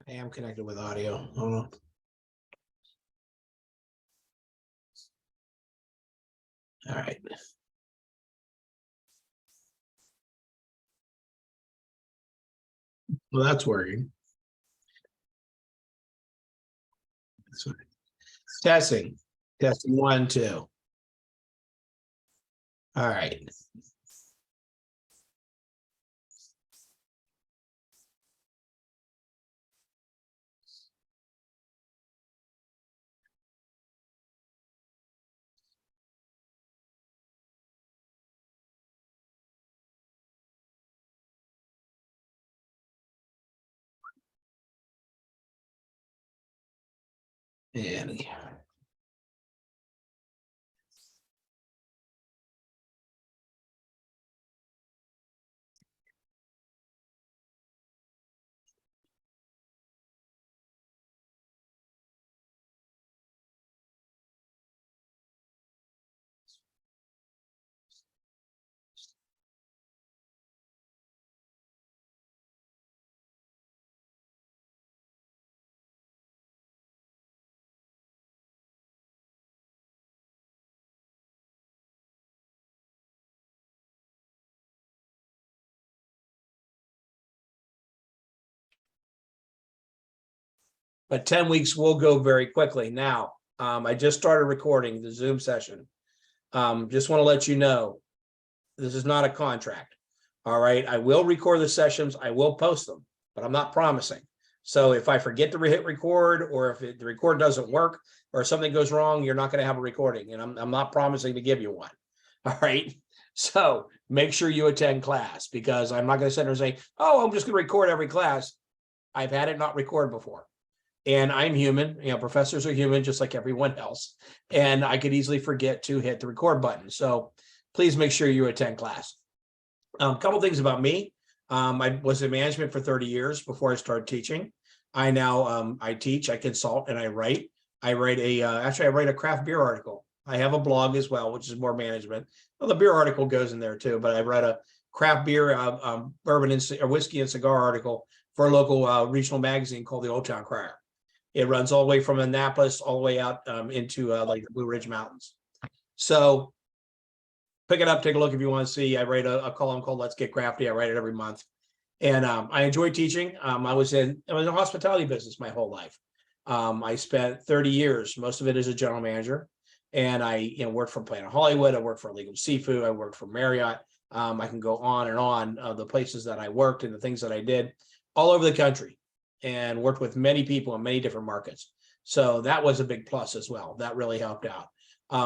I am connected with audio. Hold on. All right. Well, that's working. That's fine. Testing. Testing 1, 2. All right. And but 10 weeks will go very quickly. Now, I just started recording the Zoom session. Just want to let you know, this is not a contract. All right. I will record the sessions. I will post them, but I'm not promising. So if I forget to hit record, or if the record doesn't work, or something goes wrong, you're not going to have a recording, and I'm not promising to give you one. All right. So make sure you attend class, because I'm not going to sit there and say, oh, I'm just going to record every class. I've had it not record before. And I'm human, professors are human just like everyone else. And I could easily forget to hit the record button. So please make sure you attend class. A couple things about me. I was in management for 30 years before I started teaching. I now, I teach, I consult, and I write. I write actually I write a craft beer article. I have a blog as well, which is more management. Well, the beer article goes in there too, but I read a craft beer, bourbon and whiskey and cigar article for a local regional magazine called the Old Town Crier. It runs all the way from Annapolis all the way out into like the Blue Ridge Mountains. So pick it up, take a look if you want to see. I write a column called Let's Get Crafty. I write it every month. And I enjoy teaching. I was in the hospitality business my whole life. I spent 30 years, most of it as a general manager. And I worked for Planet Hollywood. I worked for Legal Seafood. I worked for Marriott. I can go on and on the places that I worked and the things that I did all over the country, and worked with many people in many different markets. So that was a big plus as well. That really helped out.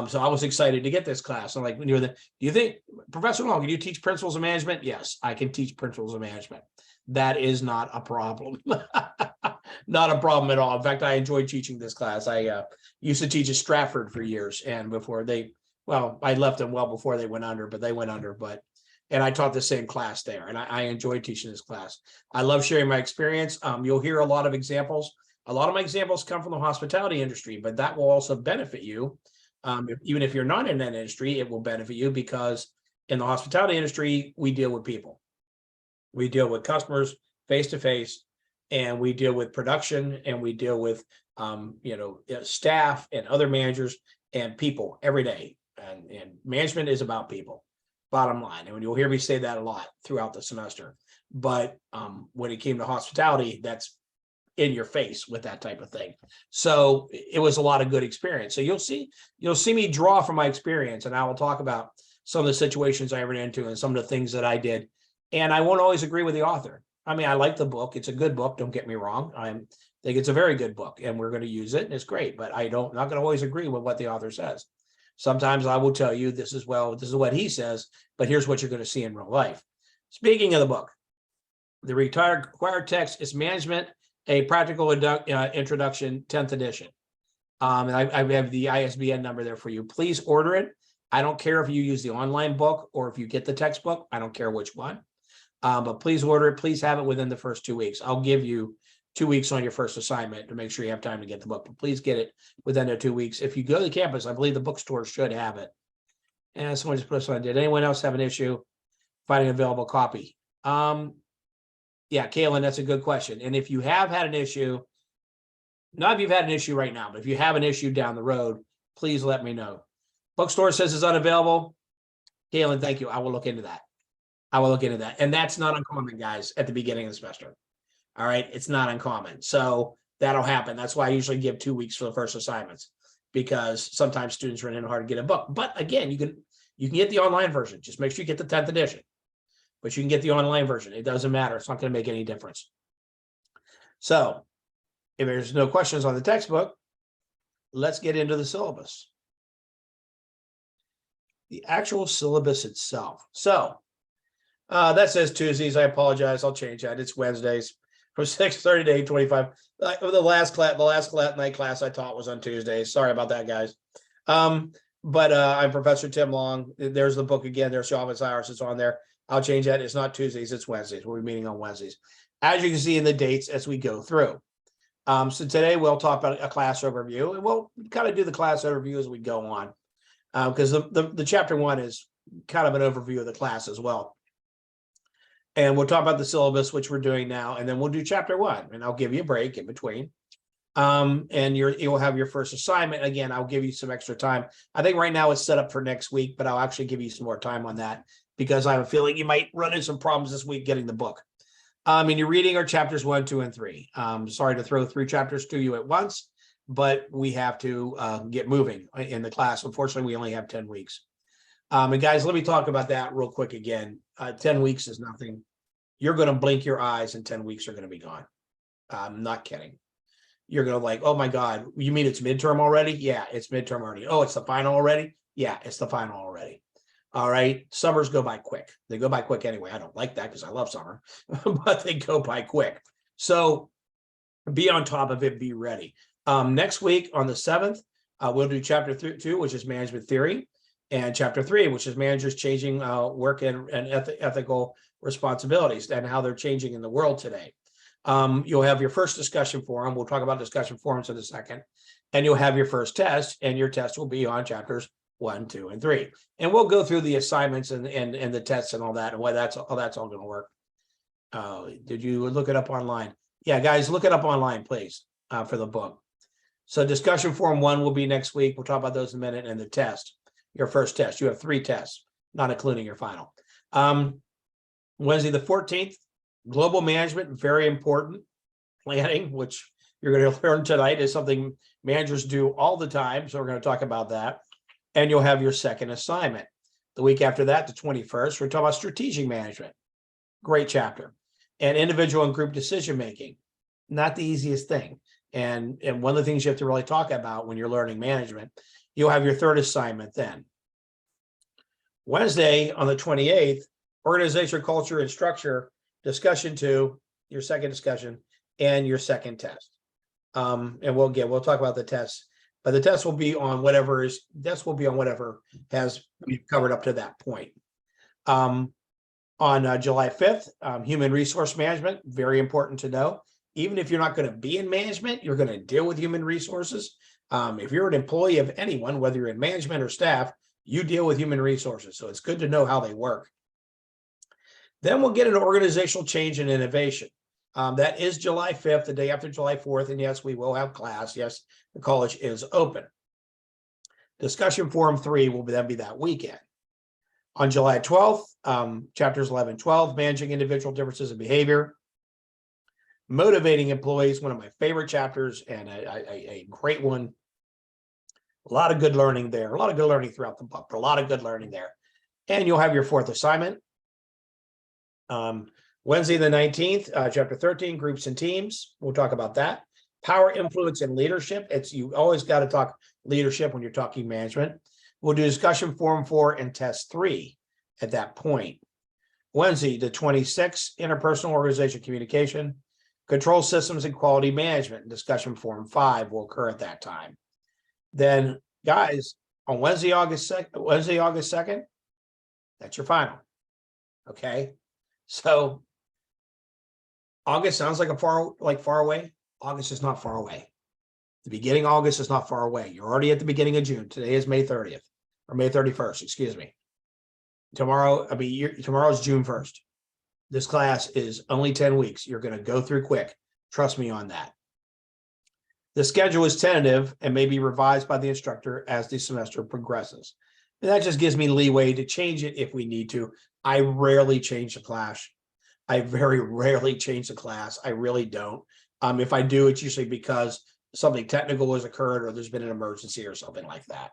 So I was excited to get this class. I'm like, when you're do you think, Professor Long, can you teach principles of management? Yes, I can teach principles of management. That is not a problem. Not a problem at all. In fact, I enjoyed teaching this class. I used to teach at Stratford for years, and before I left them well before they went under, but they went under, and I taught the same class there, and I enjoyed teaching this class. I love sharing my experience. You'll hear a lot of examples. A lot of my examples come from the hospitality industry, but that will also benefit you. Even if you're not in that industry, it will benefit you, because in the hospitality industry, we deal with people. We deal with customers face to face, and we deal with production, and we deal with staff and other managers and people every day. And management is about people, bottom line. And you'll hear me say that a lot throughout the semester. But when it came to hospitality, that's in your face with that type of thing. So it was a lot of good experience. So you'll see me draw from my experience, and I will talk about some of the situations I ran into and some of the things that I did. And I won't always agree with the author. I mean, I like the book. It's a good book. Don't get me wrong. I think it's a very good book, and we're going to use it, and it's great, but not going to always agree with what the author says. Sometimes I will tell you, this is what he says, but here's what you're going to see in real life. Speaking of the book, the required text is Management, a Practical Introduction, 10th edition. And I have the ISBN number there for you. Please order it. I don't care if you use the online book or if you get the textbook. I don't care which one. But please order it. Please have it within the first 2 weeks. I'll give you 2 weeks on your first assignment to make sure you have time to get the book. But please get it within the 2 weeks. If you go to the campus, I believe the bookstore should have it. And someone just put us on. Did anyone else have an issue finding an available copy? Yeah, Kaylin, that's a good question. And if you have had an issue, not if you've had an issue right now, but if you have an issue down the road, please let me know. Bookstore says it's unavailable. Kaylin, thank you. I will look into that. I will look into that. And that's not uncommon, guys, at the beginning of the semester. All right. It's not uncommon. So that'll happen. That's why I usually give 2 weeks for the first assignments, because sometimes students run in hard to get a book. But again, you can get the online version. Just make sure you get the 10th edition. But you can get the online version. It doesn't matter. It's not going to make any difference. So if there's no questions on the textbook, let's get into the syllabus. The actual syllabus itself. So that says Tuesdays. I apologize. I'll change that. It's Wednesdays from 6:30 to 8:25. The last night class I taught was on Tuesdays. Sorry about that, guys. But I'm Professor Tim Long. There's the book again. There's Office Hours. It's on there. I'll change that. It's not Tuesdays. It's Wednesdays. We'll be meeting on Wednesdays, as you can see in the dates as we go through. So today we'll talk about a class overview, and we'll kind of do the class overview as we go on, because the chapter 1 is kind of an overview of the class as well. And we'll talk about the syllabus, which we're doing now, and then we'll do chapter 1, and I'll give you a break in between. And you'll have your first assignment. Again, I'll give you some extra time. I think right now it's set up for next week, but I'll actually give you some more time on that, because I have a feeling you might run into some problems this week getting the book. And your reading are chapters 1, 2, and 3. Sorry to throw 3 chapters to you at once, but we have to get moving in the class. Unfortunately, we only have 10 weeks. And guys, let me talk about that real quick again. 10 weeks is nothing. You're going to blink your eyes and 10 weeks are going to be gone. I'm not kidding. You're going to like, oh my God, you mean it's midterm already? Yeah, it's midterm already. Oh, it's the final already? Yeah, it's the final already. All right. Summers go by quick. They go by quick anyway. I don't like that because I love summer, but they go by quick. So be on top of it. Be ready. Next week on the 7th, we'll do chapter 2, which is management theory, and chapter 3, which is managers changing work and ethical responsibilities and how they're changing in the world today. You'll have your first discussion forum. We'll talk about discussion forums in a second. And you'll have your first test, and your test will be on chapters 1, 2, and 3. And we'll go through the assignments and the tests and all that, and why that's all going to work. Did you look it up online? Yeah, guys, look it up online, please, for the book. So discussion forum 1 will be next week. We'll talk about those in a minute. And the test, your first test. You have 3 tests, not including your final. Wednesday the 14th, global management, very important. Planning, which you're going to learn tonight, is something managers do all the time. So we're going to talk about that. And you'll have your second assignment. The week after that, the 21st, we're talking about strategic management. Great chapter. And individual and group decision making. Not the easiest thing. And one of the things you have to really talk about when you're learning management. You'll have your third assignment then. Wednesday on the 28th, organization, culture, and structure, discussion 2, your second discussion, and your second test. And we'll talk about the tests, but the test will be on whatever has been covered up to that point. On July 5th, human resource management, very important to know. Even if you're not going to be in management, you're going to deal with human resources. If you're an employee of anyone, whether you're in management or staff, you deal with human resources. So it's good to know how they work. Then we'll get into organizational change and innovation. That is July 5th, the day after July 4th. And yes, we will have class. Yes, the college is open. Discussion forum 3 will then be that weekend. On July 12th, chapters 11 and 12, managing individual differences in behavior. Motivating employees, one of my favorite chapters and a great one. A lot of good learning there. A lot of good learning throughout the book, but a lot of good learning there. And you'll have your fourth assignment. Wednesday the 19th, chapter 13, groups and teams. We'll talk about that. Power, influence, and leadership. You always got to talk leadership when you're talking management. We'll do discussion forum 4 and test 3 at that point. Wednesday the 26th, interpersonal organization communication. Control systems and quality management, discussion forum 5 will occur at that time. Then, guys, on Wednesday, August 2nd, that's your final. Okay, so August sounds like far away. August is not far away. The beginning of August is not far away. You're already at the beginning of June. Today is May 30th or May 31st. Excuse me. Tomorrow's June 1st. This class is only 10 weeks. You're going to go through quick. Trust me on that. The schedule is tentative and may be revised by the instructor as the semester progresses. And that just gives me leeway to change it if we need to. I rarely change the class. I very rarely change the class. I really don't. If I do, it's usually because something technical has occurred or there's been an emergency or something like that.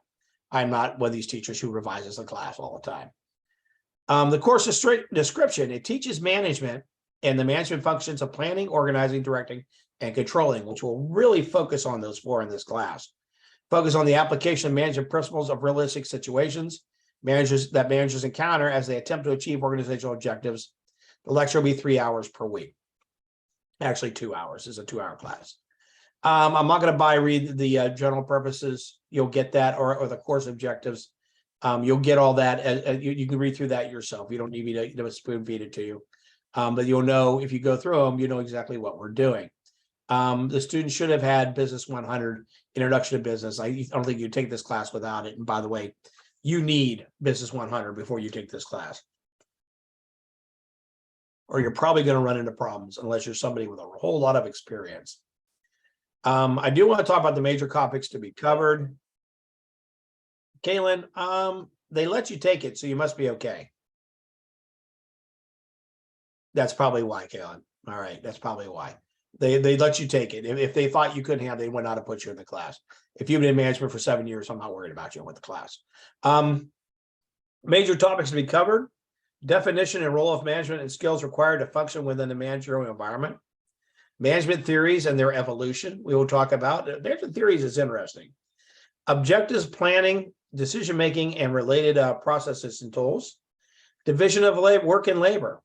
I'm not one of these teachers who revises the class all the time. The course description, it teaches management and the management functions of planning, organizing, directing, and controlling, which we'll really focus on those four in this class. Focus on the application of management principles of realistic situations, managers encounter as they attempt to achieve organizational objectives. The lecture will be 3 hours per week. Actually, 2 hours. Is a 2-hour class. I'm not going to read the general purposes. You'll get that, or the course objectives. You'll get all that. You can read through that yourself. You don't need me to spoon feed it to you. But you'll know if you go through them, you know exactly what we're doing. The students should have had Business 100, Introduction to Business. I don't think you take this class without it. And by the way, you need Business 100 before you take this class. Or you're probably going to run into problems unless you're somebody with a whole lot of experience. I do want to talk about the major topics to be covered. Kaylin, they let you take it, so you must be okay. That's probably why, Kaylin. All right, that's probably why. They let you take it. If they thought you couldn't have, they would not have put you in the class. If you've been in management for 7 years, I'm not worried about you with the class. Major topics to be covered: definition and role of management and skills required to function within the managerial environment. Management theories and their evolution, we will talk about. Management theories is interesting. Objectives, planning, decision-making, and related processes and tools. Division of labor, work and labor.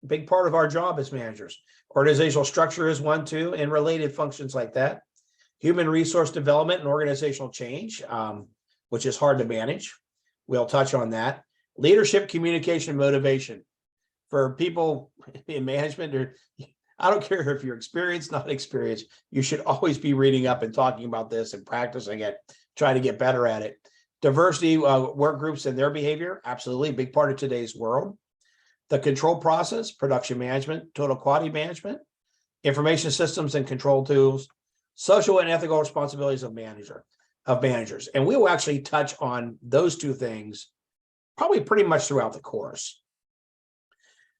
Big part of our job as managers. Organizational structure is one, too, and related functions like that. Human resource development and organizational change, which is hard to manage. We'll touch on that. Leadership, communication, motivation. For people in management, I don't care if you're experienced, not experienced, you should always be reading up and talking about this and practicing it, trying to get better at it. Diversity, work groups and their behavior, absolutely a big part of today's world. The control process, production management, total quality management, information systems and control tools, social and ethical responsibilities of managers. And we will actually touch on those two things probably pretty much throughout the course.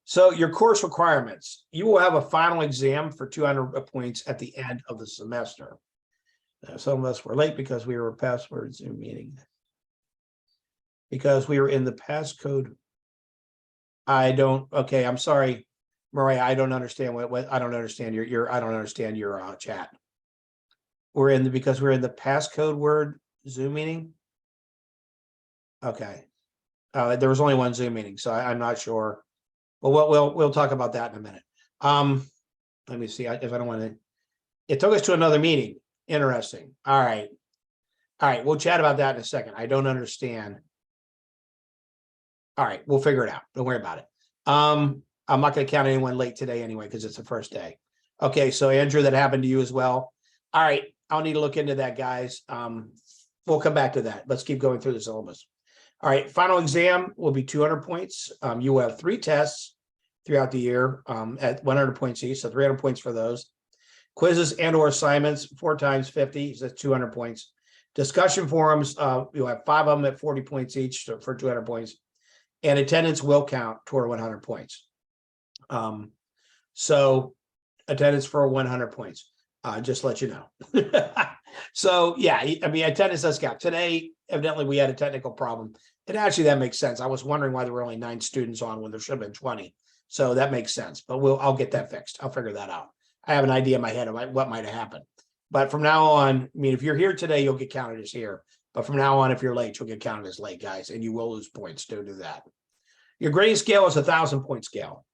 So your course requirements, you will have a final exam for 200 points at the end of the semester. Now, some of us were late because we were password Zoom meeting. Because we were in the passcode. Okay, I'm sorry, Maria, I don't understand what I don't understand I don't understand your chat. Because we're in the passcode word Zoom meeting. Okay. There was only one Zoom meeting, so I'm not sure. Well, we'll talk about that in a minute. Let me see if I don't want to. It took us to another meeting. Interesting. All right. We'll chat about that in a second. I don't understand. All right, we'll figure it out. Don't worry about it. I'm not going to count anyone late today anyway, because it's the first day. Okay, so Andrew, that happened to you as well. All right, I'll need to look into that, guys. We'll come back to that. Let's keep going through the syllabus. All right, final exam will be 200 points. You will have 3 tests throughout the year at 100 points each, so 300 points for those. Quizzes and or assignments, 4 times 50, so that's 200 points. Discussion forums, you'll have 5 of them at 40 points each for 200 points. And attendance will count toward 100 points. So attendance for 100 points, just to let you know. So yeah, I mean, attendance does count. Today, evidently we had a technical problem. And actually that makes sense. I was wondering why there were only 9 students on when there should have been 20. So that makes sense, but I'll get that fixed. I'll figure that out. I have an idea in my head of what might have happened. But from now on, I mean, if you're here today, you'll get counted as here. But from now on, if you're late, you'll get counted as late, guys, and you will lose points to do that. Your grading scale is a 1,000-point scale.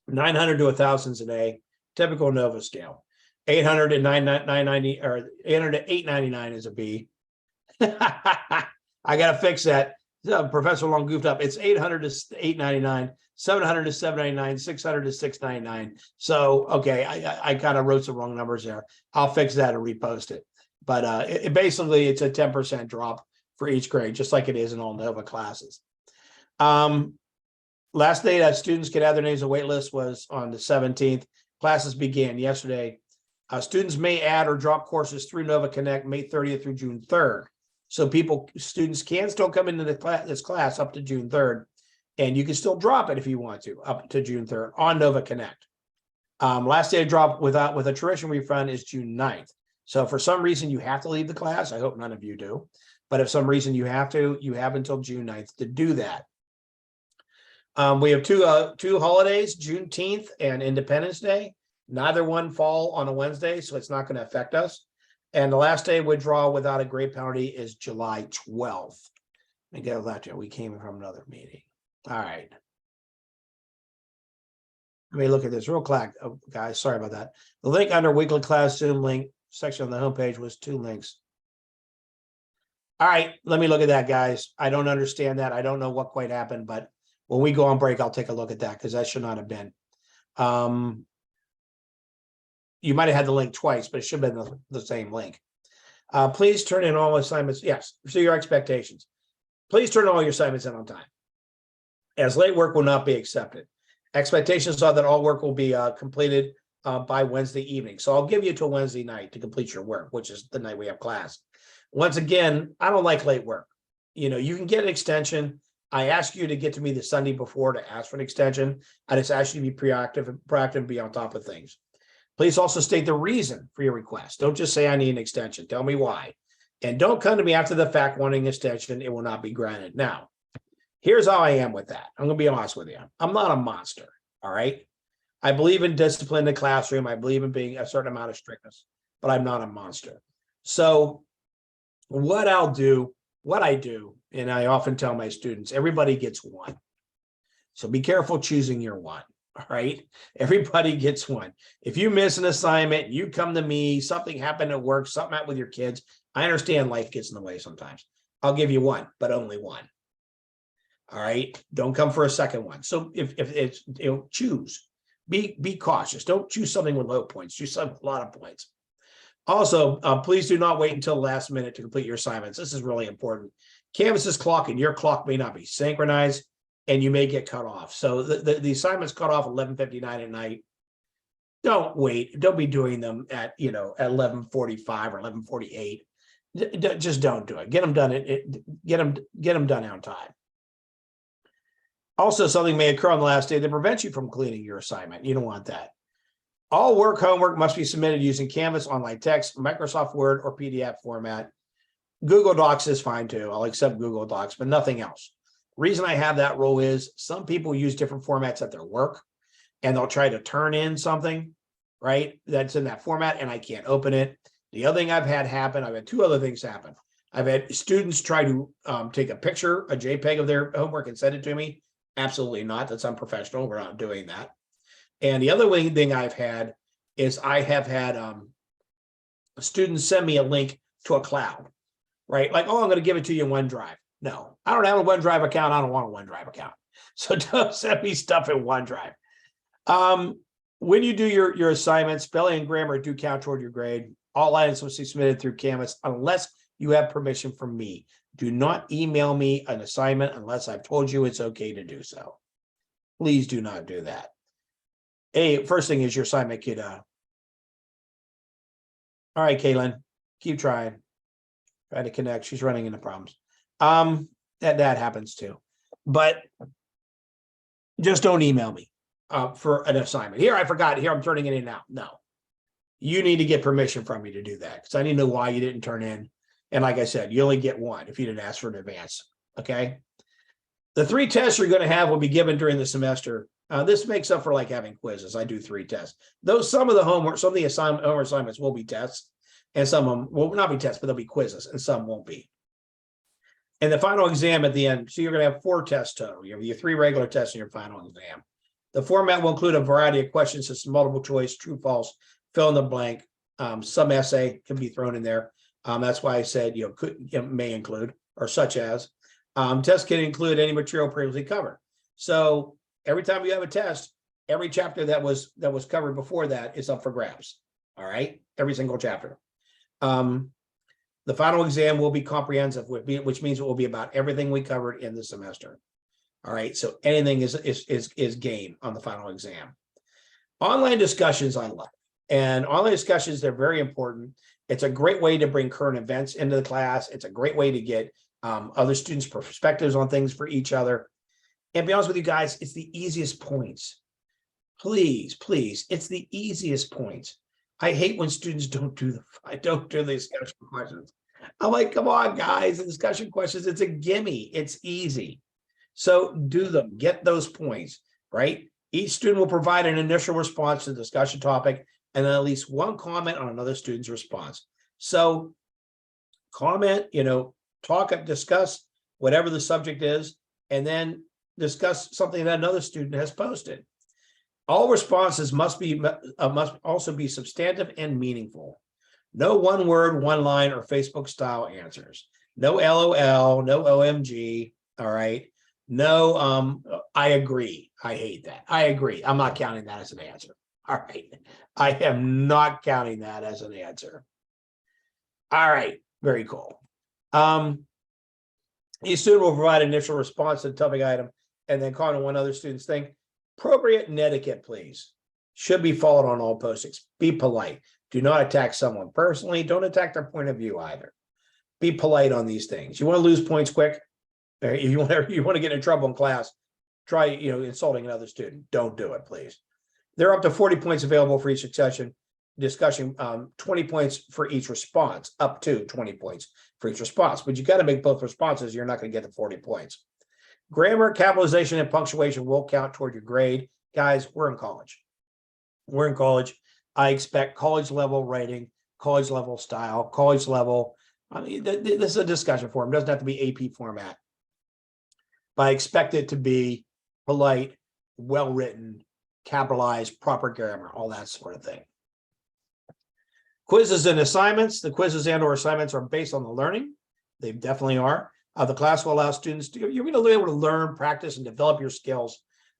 900 to 1,000 is an A, typical NOVA scale. 800 to 990 or 800 to 899 is a B. I got to fix that. Professor Long goofed up. It's 800 to 899, 700 to 799, 600 to 699. So, okay, I kind of wrote some wrong numbers there. I'll fix that and repost it. But basically, it's a 10% drop for each grade, just like it is in all NOVA classes. Last day that students could add their names to wait list was on the 17th. Classes began yesterday. Students may add or drop courses through Nova Connect May 30th through June 3rd. So students can still come into this class up to June 3rd, and you can still drop it if you want to up to June 3rd on Nova Connect. Last day of drop with a tuition refund is June 9th. So if for some reason you have to leave the class, I hope none of you do, but if some reason you have to, you have until June 9th to do that. We have two holidays, Juneteenth and Independence Day. Neither one fall on a Wednesday, so it's not going to affect us. And the last day withdrawal without a grade penalty is July 12th. Let me get that to you. We came from another meeting. All right. Let me look at this real quick, guys. Sorry about that. The link under weekly class Zoom link section on the homepage was 2 links. All right, let me look at that, guys. I don't understand that. I don't know what quite happened, but when we go on break, I'll take a look at that because that should not have been. You might have had the link twice, but it should have been the same link. Please turn in all assignments. Yes, so your expectations. Please turn all your assignments in on time, as late work will not be accepted. Expectations are that all work will be completed by Wednesday evening. So I'll give you till Wednesday night to complete your work, which is the night we have class. Once again, I don't like late work. You know, you can get an extension. I ask you to get to me the Sunday before to ask for an extension. I just ask you to be proactive and be on top of things. Please also state the reason for your request. Don't just say I need an extension. Tell me why. And don't come to me after the fact wanting an extension. It will not be granted. Now, here's how I am with that. I'm going to be honest with you. I'm not a monster. All right. I believe in discipline in the classroom. I believe in being a certain amount of strictness, but I'm not a monster. So what I do, and I often tell my students, everybody gets one. So be careful choosing your one. All right. Everybody gets one. If you miss an assignment, you come to me, something happened at work, something happened with your kids. I understand life gets in the way sometimes. I'll give you one, but only one. All right. Don't come for a second one. So if it's, choose, be cautious. Don't choose something with low points. Choose something with a lot of points. Also, please do not wait until the last minute to complete your assignments. This is really important. Canvas's clock and your clock may not be synchronized, and you may get cut off. So the assignments cut off at 11:59 at night. Don't wait. Don't be doing them at 11:45 or 11:48. Just don't do it. Get them done. Get them done on time. Also, something may occur on the last day that prevents you from completing your assignment. You don't want that. All homework must be submitted using Canvas, online text, Microsoft Word, or PDF format. Google Docs is fine too. I'll accept Google Docs, but nothing else. Reason I have that rule is some people use different formats at their work, and they'll try to turn in something, right, that's in that format, and I can't open it. The other thing I've had happen, I've had 2 other things happen. I've had students try to take a picture, a JPEG of their homework and send it to me. Absolutely not. That's unprofessional. We're not doing that. And the other thing I've had is I have had students send me a link to a cloud, right? Like, oh, I'm going to give it to you in OneDrive. No, I don't have a OneDrive account. I don't want a OneDrive account. So don't send me stuff in OneDrive. When you do your assignments, spelling and grammar do count toward your grade. All items must be submitted through Canvas unless you have permission from me. Do not email me an assignment unless I've told you it's okay to do so. Please do not do that. First thing is your assignment could. All right, Kaylin, keep trying. Try to connect. She's running into problems. That happens too, but just don't email me for an assignment. Here, I forgot. Here, I'm turning it in now. No, you need to get permission from me to do that because I need to know why you didn't turn in. And like I said, you only get one if you didn't ask for an advance. Okay. The 3 tests you're going to have will be given during the semester. This makes up for like having quizzes. I do 3 tests. Though some of the homework, some of the homework assignments will be tests, and some of them will not be tests, but they'll be quizzes, and some won't be. And the final exam at the end, so you're going to have 4 tests total. You have your 3 regular tests and your final exam. The format will include a variety of questions, such as multiple choice, true, false, fill in the blank. Some essay can be thrown in there. That's why I said may include, or such as. Tests can include any material previously covered. So every time you have a test, every chapter that was covered before that is up for grabs. All right, every single chapter. The final exam will be comprehensive, which means it will be about everything we covered in the semester. All right, so anything is game on the final exam. Online discussions I love, and online discussions, they're very important. It's a great way to bring current events into the class. It's a great way to get other students' perspectives on things for each other. And to be honest with you guys, it's the easiest points. Please, it's the easiest points. I hate when students don't do the discussion questions. I'm like, come on, guys, the discussion questions, it's a gimme, it's easy. So do them, get those points, right? Each student will provide an initial response to the discussion topic and then at least one comment on another student's response. So comment, discuss whatever the subject is, and then discuss something that another student has posted. All responses must also be substantive and meaningful. No one word, one line, or Facebook style answers. No LOL, no OMG. All right. No, I agree. I hate that. I agree. I'm not counting that as an answer. All right. I am not counting that as an answer. All right. Very cool. Each student will provide an initial response to the topic item and then comment on what other students think. Appropriate etiquette, please, should be followed on all postings. Be polite. Do not attack someone personally. Don't attack their point of view either. Be polite on these things. You want to lose points quick? If you want to get in trouble in class, try insulting another student. Don't do it, please. There are up to 40 points available for each discussion, 20 points for each response, up to 20 points for each response. But you got to make both responses. You're not going to get the 40 points. Grammar, capitalization, and punctuation will count toward your grade. Guys, we're in college. We're in college. I expect college level writing, college level style, college level. I mean, this is a discussion forum. It doesn't have to be AP format. But I expect it to be polite, well-written, capitalized, proper grammar, all that sort of thing. Quizzes and assignments. The quizzes and or assignments are based on the learning. They definitely are. The class will allow students to, you're going to be able to learn, practice, and develop your skills.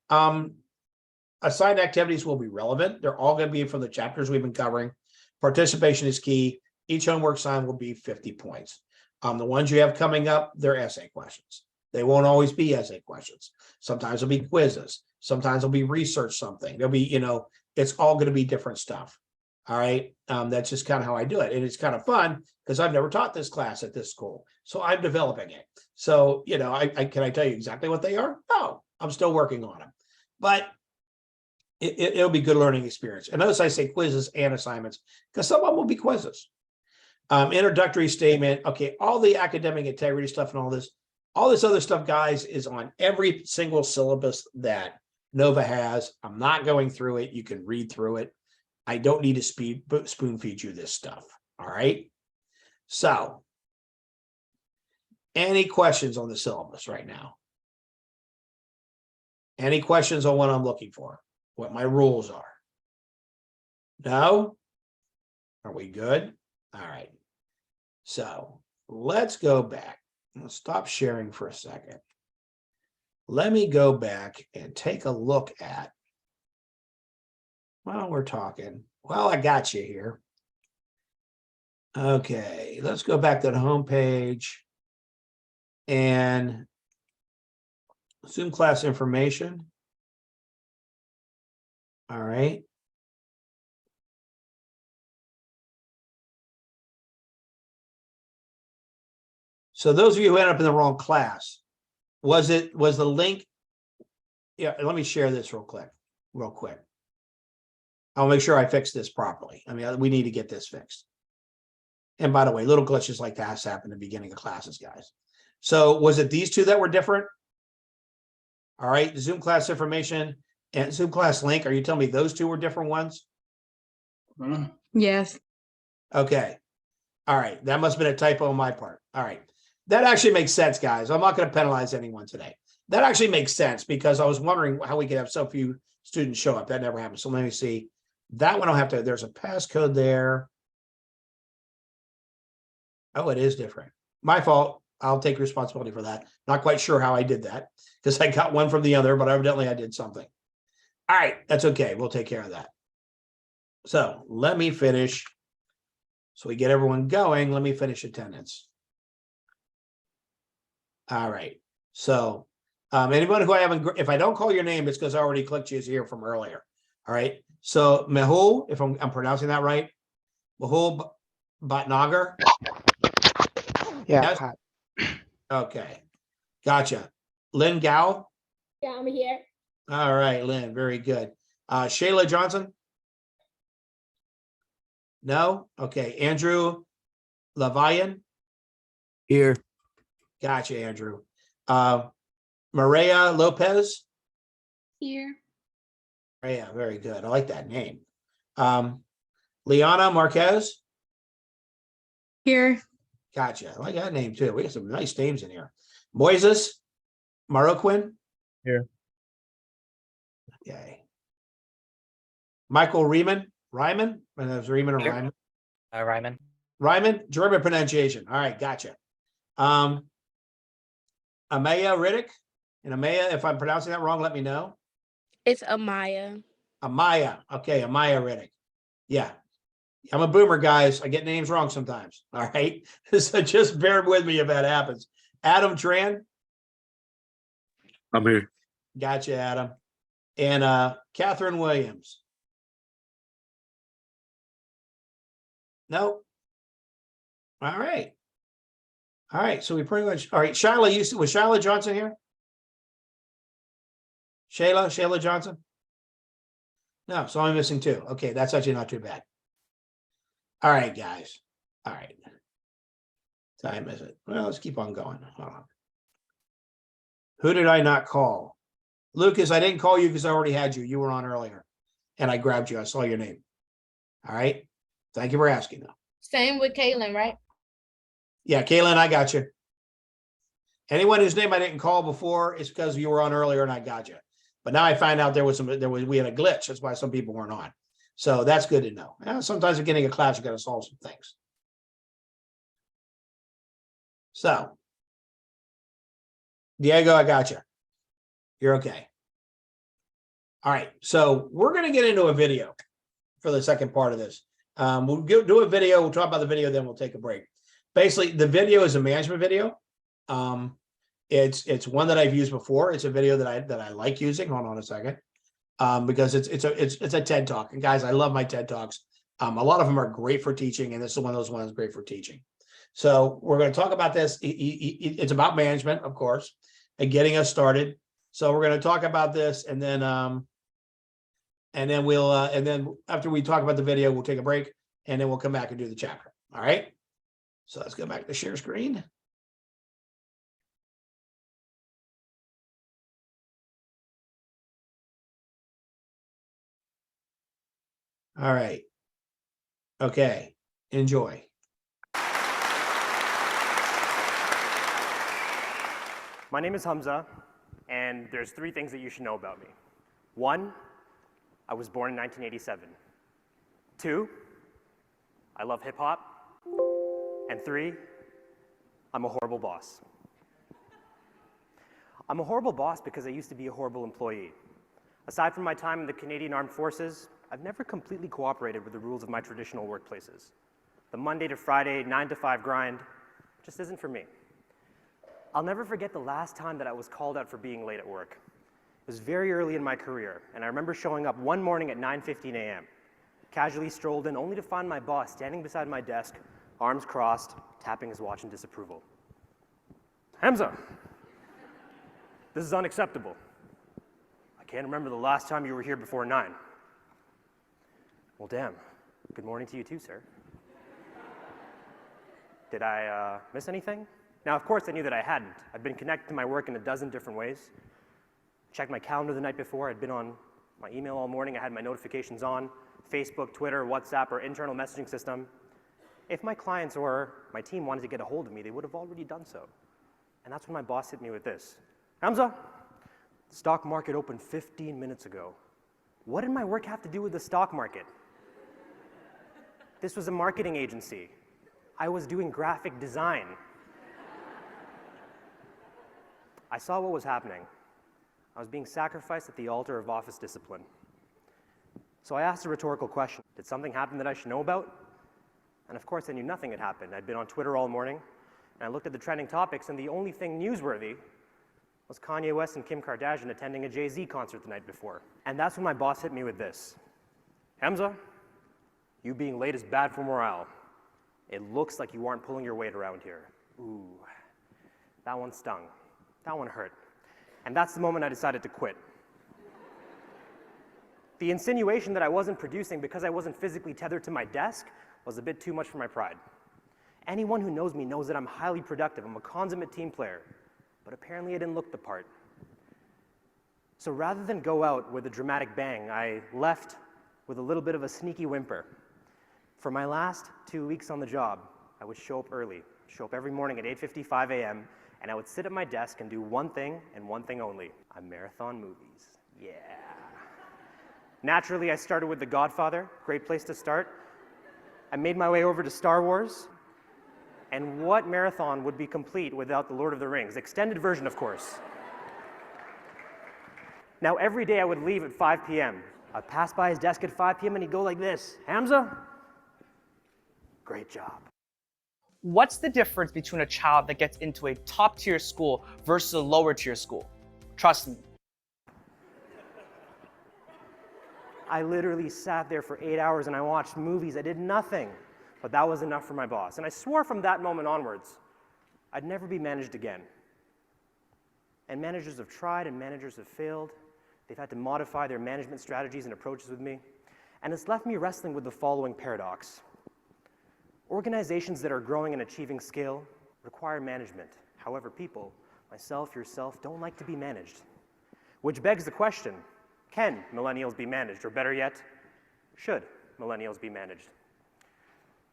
Assigned activities will be relevant. They're all going to be from the chapters we've been covering. Participation is key. Each homework assignment will be 50 points. The ones you have coming up, they're essay questions. They won't always be essay questions. Sometimes it'll be quizzes. Sometimes it'll be research something. There'll be, it's all going to be different stuff. All right. That's just kind of how I do it. And it's kind of fun because I've never taught this class at this school. So I'm developing it. So, can I tell you exactly what they are? No, I'm still working on them. But it'll be good learning experience. And notice I say quizzes and assignments because some of them will be quizzes. Introductory statement. Okay, all the academic integrity stuff and all this other stuff, guys, is on every single syllabus that Nova has. I'm not going through it. You can read through it. I don't need to spoon feed you this stuff. All right. So, any questions on the syllabus right now? Any questions on what I'm looking for? What my rules are? No? Are we good? All right. So let's go back. Let's stop sharing for a second. Let me go back and take a look at, while we're talking, I got you here. Okay, let's go back to the home page and Zoom class information. All right. So those of you who ended up in the wrong class, was the link? Yeah, let me share this real quick. I'll make sure I fix this properly. I mean, we need to get this fixed. And by the way, little glitches like that happen in the beginning of classes, guys. So was it these two that were different? All right, the Zoom class information and Zoom class link. Are you telling me those two were different ones? Yes. Okay. All right. That must have been a typo on my part. All right. That actually makes sense, guys. I'm not going to penalize anyone today. That actually makes sense because I was wondering how we could have so few students show up. That never happened. So let me see. That one I'll have to, there's a passcode there. Oh, it is different. My fault. I'll take responsibility for that. Not quite sure how I did that because I got one from the other, but evidently I did something. All right. That's okay. We'll take care of that. So let me finish. So we get everyone going. Let me finish attendance. All right. So Anyone who I haven't, if I don't call your name, it's because I already clicked you here from earlier. All right. So Mehul, if I'm pronouncing that right, Mehul Bhatnagar. Yeah, Yes? hi. Okay. Gotcha. Lynn Gao. Yeah, I'm here. All right, Lynn, very good. Shayla Johnson? No? Okay. Andrew Lavayan? Here. Gotcha, Andrew. Maria Lopez? Here. Yeah, very good. I like that name. Liana Marquez? Here. Gotcha. I like that name too. We got some nice names in here. Moises Maroquin? Here. Okay. Michael Ryman? And there's Riemann or Here. Ryman? Ryman. Ryman, German pronunciation. All right, gotcha. Amaya Riddick. And Amaya, if I'm pronouncing that wrong, let me know. It's Amaya. Amaya. Okay, Amaya Riddick. Yeah. I'm a boomer, guys. I get names wrong sometimes. All right. So just bear with me if that happens. Adam Tran. I'm here. Gotcha, Adam. And Catherine Williams. No. All right. All right. So we pretty much, all right. Shyla, was Shyla Johnson here? Shayla Johnson? No, so I'm missing two. Okay, that's actually not too bad. All right, guys. All right. Time is it? Well, let's keep on going. Hold on. Who did I not call? Lucas, I didn't call you because I already had you. You were on earlier. And I grabbed you. I saw your name. All right. Thank you for asking, though. Same with Kaylin, right? Yeah, Kaylin, I got you. Anyone whose name I didn't call before is because you were on earlier and I got you. But now I find out we had a glitch. That's why some people weren't on. So that's good to know. Sometimes beginning a class, you got to solve some things. So, Diego, I got you. You're okay. All right. So we're going to get into a video for the second part of this. We'll do a video. We'll talk about the video, then we'll take a break. Basically, the video is a management video. It's one that I've used before. It's a video that I like using. Hold on a second. Because it's a TED Talk. And guys, I love my TED Talks. A lot of them are great for teaching, and this is one of those ones great for teaching. So we're going to talk about this. It's about management, of course, and getting us started. So we're going to talk about this, and then we'll and then after we talk about the video, we'll take a break, and then we'll come back and do the chapter. All right. So let's go back to share screen. All right. Okay. Enjoy. My name is Hamza, and there's three things that you should know about me. One, I was born in 1987. Two, I love hip hop. And three, I'm a horrible boss. I'm a horrible boss because I used to be a horrible employee. Aside from my time in the Canadian Armed Forces, I've never completely cooperated with the rules of my traditional workplaces. The Monday to Friday, 9 to 5 grind just isn't for me. I'll never forget the last time that I was called out for being late at work. It was very early in my career, and I remember showing up one morning at 9:15 a.m., casually strolled in only to find my boss standing beside my desk, arms crossed, tapping his watch in disapproval. Hamza, this is unacceptable. I can't remember the last time you were here before 9. Well, damn. Good morning to you too, sir. Did I miss anything? Now, of course, I knew that I hadn't. I'd been connected to my work in a dozen different ways. Checked my calendar the night before. I'd been on my email all morning. I had my notifications on, Facebook, Twitter, WhatsApp, or internal messaging system. If my clients or my team wanted to get a hold of me, they would have already done so. And that's when my boss hit me with this. Hamza, the stock market opened 15 minutes ago. What did my work have to do with the stock market? This was a marketing agency. I was doing graphic design. I saw what was happening. I was being sacrificed at the altar of office discipline. So I asked a rhetorical question. Did something happen that I should know about? And of course, I knew nothing had happened. I'd been on Twitter all morning, and I looked at the trending topics, and the only thing newsworthy Was Kanye West and Kim Kardashian attending a Jay-Z concert the night before? And that's when my boss hit me with this. Hamza, you being late is bad for morale. It looks like you aren't pulling your weight around here. Ooh, that one stung. That one hurt. And that's the moment I decided to quit. The insinuation that I wasn't producing because I wasn't physically tethered to my desk was a bit too much for my pride. Anyone who knows me knows that I'm highly productive. I'm a consummate team player. But apparently I didn't look the part. So rather than go out with a dramatic bang, I left with a little bit of a sneaky whimper. For my last 2 weeks on the job, I would show up early, show up every morning at 8:55 a.m., and I would sit at my desk and do one thing and one thing only. I marathon movies. Yeah. Naturally, I started with The Godfather, great place to start. I made my way over to Star Wars. And what marathon would be complete without The Lord of the Rings? Extended version, of course. Now, every day I would leave at 5 p.m. I'd pass by his desk at 5 p.m. and he'd go like this, Hamza, great job. What's the difference between a child that gets into a top tier school versus a lower tier school? Trust me. I literally sat there for 8 hours and I watched movies. I did nothing. But that was enough for my boss. And I swore from that moment onwards, I'd never be managed again. And managers have tried and managers have failed. They've had to modify their management strategies and approaches with me. And it's left me wrestling with the following paradox. Organizations that are growing and achieving scale require management. However, people, myself, yourself, don't like to be managed. Which begs the question, can millennials be managed? Or better yet, should millennials be managed?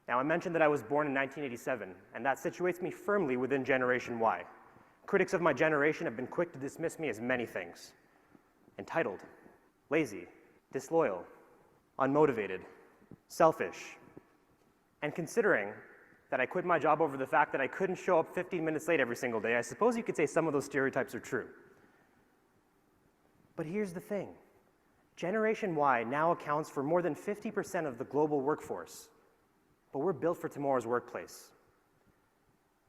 Now, I mentioned that I was born in 1987, and that situates me firmly within Generation Y. Critics of my generation have been quick to dismiss me as many things. Entitled, lazy, disloyal, unmotivated, selfish. And considering that I quit my job over the fact that I couldn't show up 15 minutes late every single day, I suppose you could say some of those stereotypes are true. But here's the thing. Generation Y now accounts for more than 50% of the global workforce. But we're built for tomorrow's workplace.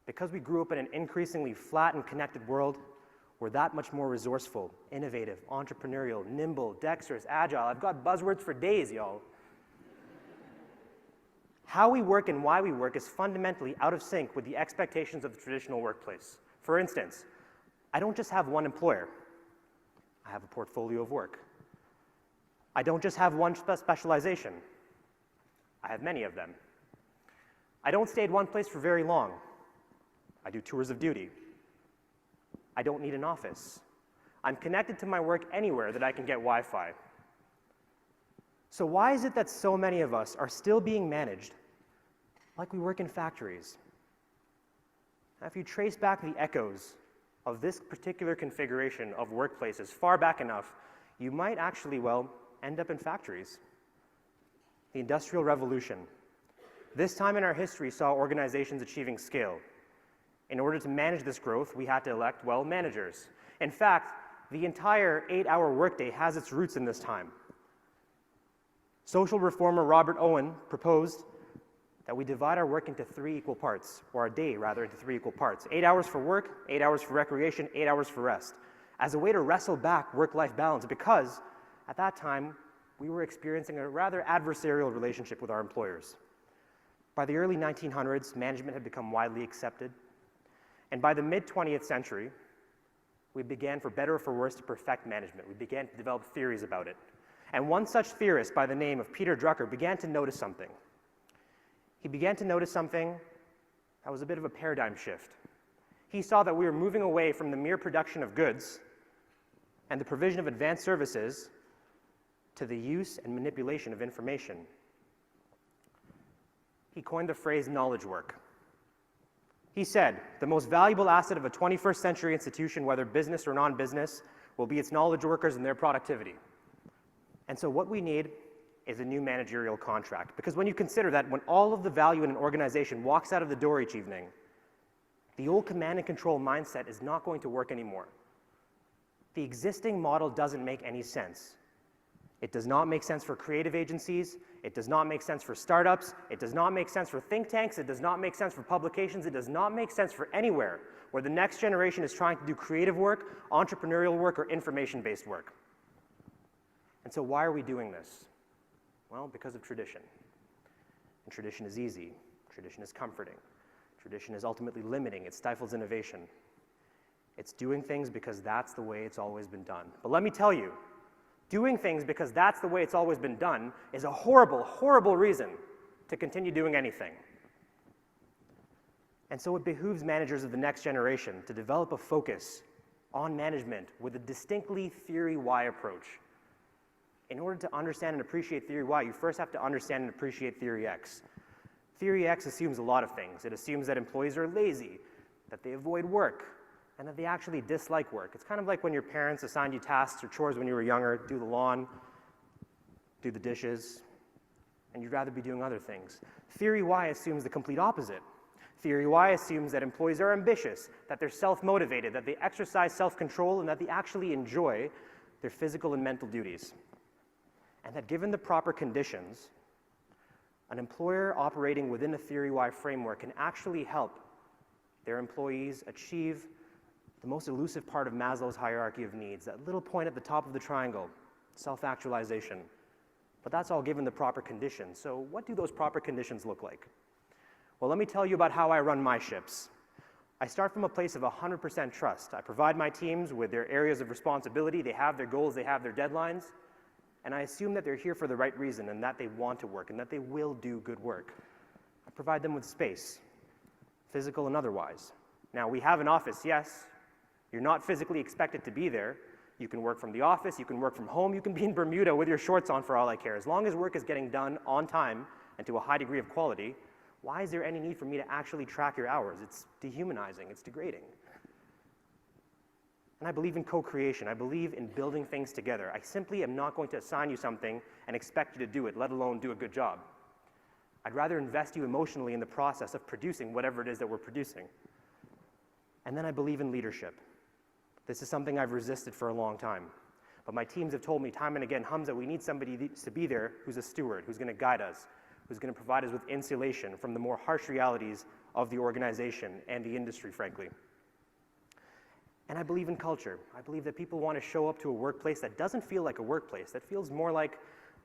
Because we grew up in an increasingly flat and connected world, we're that much more resourceful, innovative, entrepreneurial, nimble, dexterous, agile. I've got buzzwords for days, y'all. How we work and why we work is fundamentally out of sync with the expectations of the traditional workplace. For instance, I don't just have one employer. I have a portfolio of work. I don't just have one specialization. I have many of them. I don't stay at one place for very long. I do tours of duty. I don't need an office. I'm connected to my work anywhere that I can get Wi-Fi. So why is it that so many of us are still being managed like we work in factories? Now, if you trace back the echoes of this particular configuration of workplaces far back enough, you might actually, well, end up in factories. The Industrial Revolution. This time in our history saw organizations achieving scale. In order to manage this growth, we had to elect, well, managers. In fact, the entire 8-hour workday has its roots in this time. Social reformer Robert Owen proposed that we divide our work into 3 equal parts, or our day, rather, into 3 equal parts. 8 hours for work, 8 hours for recreation, 8 hours for rest, as a way to wrestle back work-life balance, because at that time, we were experiencing a rather adversarial relationship with our employers. By the early 1900s, management had become widely accepted. And by the mid-20th century, we began, for better or for worse, to perfect management. We began to develop theories about it. And one such theorist by the name of Peter Drucker began to notice something. He began to notice something that was a bit of a paradigm shift. He saw that we were moving away from the mere production of goods and the provision of advanced services to the use and manipulation of information. He coined the phrase knowledge work. He said, the most valuable asset of a 21st century institution, whether business or non-business, will be its knowledge workers and their productivity. And so what we need is a new managerial contract. Because when you consider that when all of the value in an organization walks out of the door each evening, the old command and control mindset is not going to work anymore. The existing model doesn't make any sense. It does not make sense for creative agencies. It does not make sense for startups. It does not make sense for think tanks. It does not make sense for publications. It does not make sense for anywhere where the next generation is trying to do creative work, entrepreneurial work, or information-based work. And so why are we doing this? Well, because of tradition. And tradition is easy. Tradition is comforting. Tradition is ultimately limiting. It stifles innovation. It's doing things because that's the way it's always been done. But let me tell you, doing things because that's the way it's always been done is a horrible, horrible reason to continue doing anything. And so it behooves managers of the next generation to develop a focus on management with a distinctly theory Y approach. In order to understand and appreciate theory Y, you first have to understand and appreciate theory X. Theory X assumes a lot of things. It assumes that employees are lazy, that they avoid work, and that they actually dislike work. It's kind of like when your parents assigned you tasks or chores when you were younger, do the lawn, do the dishes, and you'd rather be doing other things. Theory Y assumes the complete opposite. Theory Y assumes that employees are ambitious, that they're self-motivated, that they exercise self-control, and that they actually enjoy their physical and mental duties. And that given the proper conditions, an employer operating within a Theory Y framework can actually help their employees achieve the most elusive part of Maslow's hierarchy of needs, that little point at the top of the triangle, self-actualization. But that's all given the proper conditions. So what do those proper conditions look like? Well, let me tell you about how I run my ships. I start from a place of 100% trust. I provide my teams with their areas of responsibility. They have their goals, they have their deadlines. And I assume that they're here for the right reason and that they want to work and that they will do good work. I provide them with space, physical and otherwise. Now, we have an office, yes. You're not physically expected to be there. You can work from the office, you can work from home, you can be in Bermuda with your shorts on for all I care. As long as work is getting done on time and to a high degree of quality, why is there any need for me to actually track your hours? It's dehumanizing, it's degrading. And I believe in co-creation. I believe in building things together. I simply am not going to assign you something and expect you to do it, let alone do a good job. I'd rather invest you emotionally in the process of producing whatever it is that we're producing. And then I believe in leadership. This is something I've resisted for a long time. But my teams have told me time and again, Hamza, we need somebody to be there who's a steward, who's going to guide us, who's going to provide us with insulation from the more harsh realities of the organization and the industry, frankly. And I believe in culture. I believe that people want to show up to a workplace that doesn't feel like a workplace, that feels more like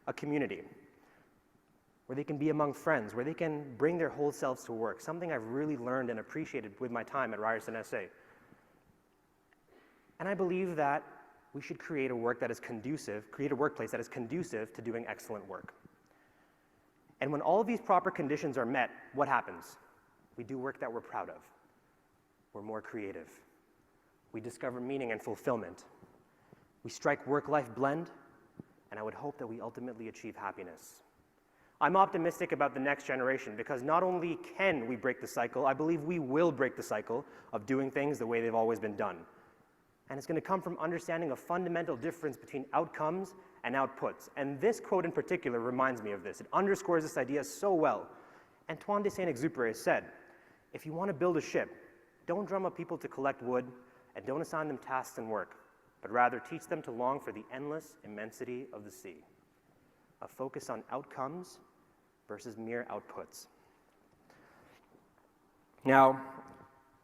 a community, where they can be among friends, where they can bring their whole selves to work, something I've really learned and appreciated with my time at Ryerson SA. And I believe that we should create a workplace that is conducive to doing excellent work. And when all of these proper conditions are met, what happens? We do work that we're proud of. We're more creative. We discover meaning and fulfillment. We strike work-life blend, and I would hope that we ultimately achieve happiness. I'm optimistic about the next generation because not only can we break the cycle, I believe we will break the cycle of doing things the way they've always been done. And it's going to come from understanding a fundamental difference between outcomes and outputs. And this quote in particular reminds me of this. It underscores this idea so well. Antoine de Saint-Exupéry said, if you want to build a ship, don't drum up people to collect wood and don't assign them tasks and work, but rather teach them to long for the endless immensity of the sea. A focus on outcomes versus mere outputs. Now,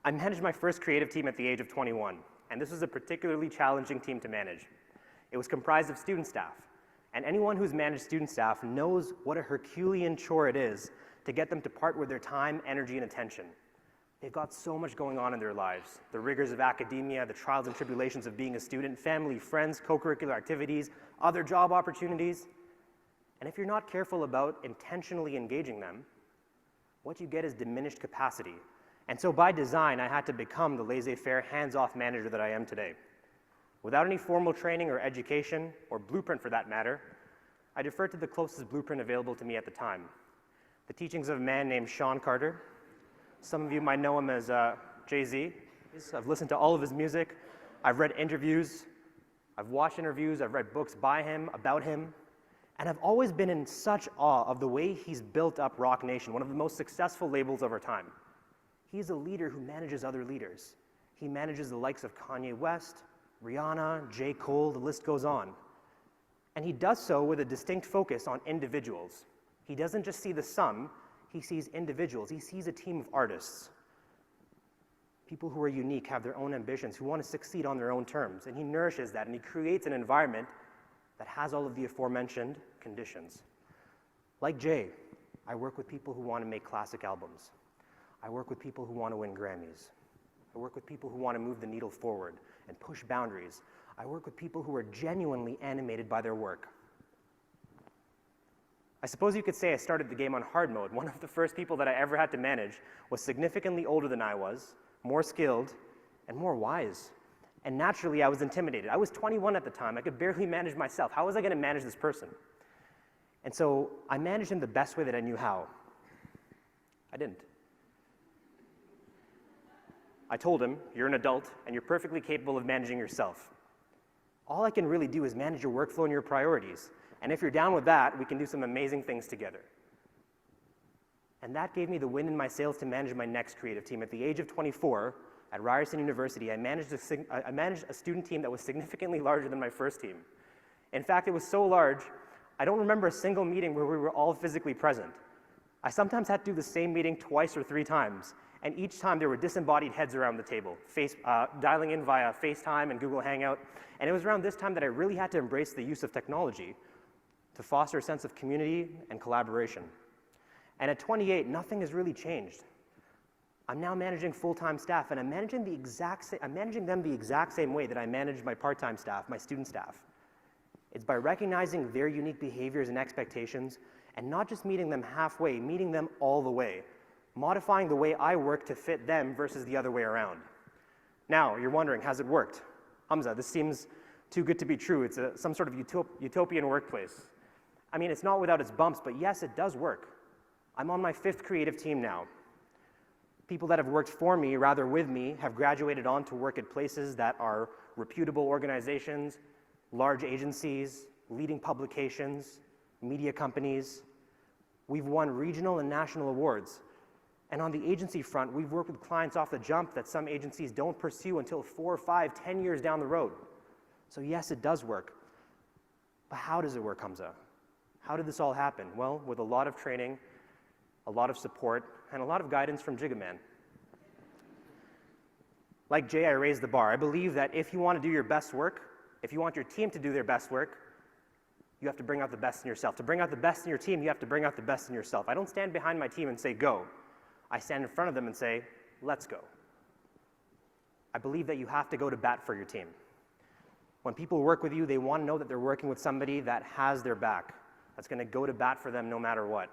I managed my first creative team at the age of 21, and this was a particularly challenging team to manage. It was comprised of student staff, and anyone who's managed student staff knows what a Herculean chore it is to get them to part with their time, energy, and attention. They've got so much going on in their lives. The rigors of academia, the trials and tribulations of being a student, family, friends, co-curricular activities, other job opportunities. And if you're not careful about intentionally engaging them, what you get is diminished capacity. And so by design, I had to become the laissez-faire, hands-off manager that I am today. Without any formal training or education, or blueprint for that matter, I deferred to the closest blueprint available to me at the time. The teachings of a man named Sean Carter. Some of you might know him as Jay-Z. I've listened to all of his music. I've read interviews. I've watched interviews. I've read books by him, about him. And I've always been in such awe of the way he's built up Rock Nation, one of the most successful labels of our time. He's a leader who manages other leaders. He manages the likes of Kanye West, Rihanna, J. Cole, the list goes on. And he does so with a distinct focus on individuals. He doesn't just see the sum, he sees individuals. He sees a team of artists. People who are unique, have their own ambitions, who want to succeed on their own terms. And he nourishes that, and he creates an environment that has all of the aforementioned conditions. Like Jay, I work with people who want to make classic albums. I work with people who want to win Grammys. I work with people who want to move the needle forward and push boundaries. I work with people who are genuinely animated by their work. I suppose you could say I started the game on hard mode. One of the first people that I ever had to manage was significantly older than I was, more skilled, and more wise. And naturally, I was intimidated. I was 21 at the time. I could barely manage myself. How was I going to manage this person? And so I managed him the best way that I knew how. I didn't. I told him, you're an adult, and you're perfectly capable of managing yourself. All I can really do is manage your workflow and your priorities. And if you're down with that, we can do some amazing things together. And that gave me the wind in my sails to manage my next creative team. At the age of 24, at Ryerson University, I managed a student team that was significantly larger than my first team. In fact, it was so large, I don't remember a single meeting where we were all physically present. I sometimes had to do the same meeting twice or 3 times, and each time there were disembodied heads around the table, dialing in via FaceTime and Google Hangout. And it was around this time that I really had to embrace the use of technology to foster a sense of community and collaboration. And at 28, nothing has really changed. I'm now managing full-time staff, and I'm managing them the exact same way that I manage my part-time staff, my student staff. It's by recognizing their unique behaviors and expectations, and not just meeting them halfway, meeting them all the way, modifying the way I work to fit them versus the other way around. Now, you're wondering, has it worked? Hamza, this seems too good to be true. It's some sort of utopian workplace. I mean, it's not without its bumps, but yes, it does work. I'm on my 5th creative team now. People that have worked for me, rather with me, have graduated on to work at places that are reputable organizations, large agencies, leading publications, media companies. We've won regional and national awards. And on the agency front, we've worked with clients off the jump that some agencies don't pursue until 4, 5, 10 years down the road. So yes, it does work. But how does it work, Hamza? How did this all happen? Well, with a lot of training, a lot of support, and a lot of guidance from Jigaman. Like Jay, I raised the bar. I believe that if you want to do your best work, if you want your team to do their best work, you have to bring out the best in yourself. To bring out the best in your team, you have to bring out the best in yourself. I don't stand behind my team and say, go. I stand in front of them and say, let's go. I believe that you have to go to bat for your team. When people work with you, they want to know that they're working with somebody that has their back, that's going to go to bat for them no matter what.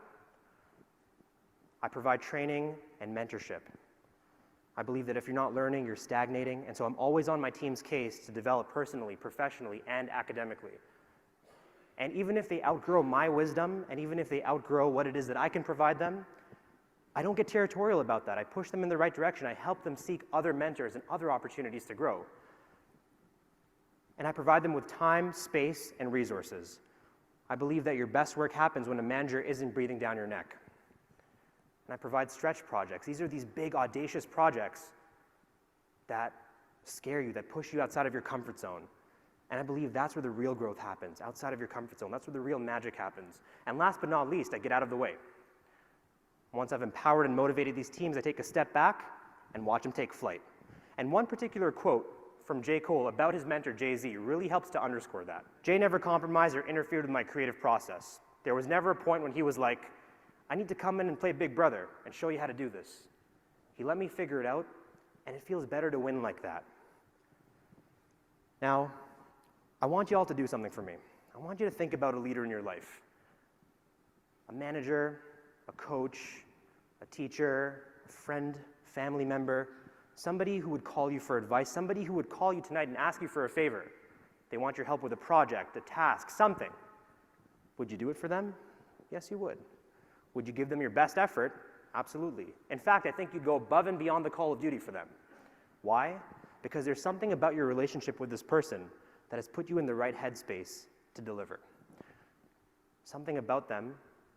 I provide training and mentorship. I believe that if you're not learning, you're stagnating, and so I'm always on my team's case to develop personally, professionally, and academically. And even if they outgrow my wisdom, and even if they outgrow what it is that I can provide them, I don't get territorial about that. I push them in the right direction. I help them seek other mentors and other opportunities to grow. And I provide them with time, space, and resources. I believe that your best work happens when a manager isn't breathing down your neck. And I provide stretch projects. These are these big, audacious projects that scare you, that push you outside of your comfort zone. And I believe that's where the real growth happens, outside of your comfort zone. That's where the real magic happens. And last but not least, I get out of the way. Once I've empowered and motivated these teams, I take a step back and watch them take flight. And one particular quote from J. Cole about his mentor, Jay-Z, really helps to underscore that. Jay never compromised or interfered with my creative process. There was never a point when he was like, I need to come in and play Big Brother and show you how to do this. He let me figure it out, and it feels better to win like that. Now, I want you all to do something for me. I want you to think about a leader in your life. A manager, a coach, a teacher, a friend, family member, somebody who would call you for advice, somebody who would call you tonight and ask you for a favor. They want your help with a project, a task, something. Would you do it for them? Yes, you would. Would you give them your best effort? Absolutely. In fact, I think you'd go above and beyond the call of duty for them. Why? Because there's something about your relationship with this person that has put you in the right headspace to deliver. Something about them,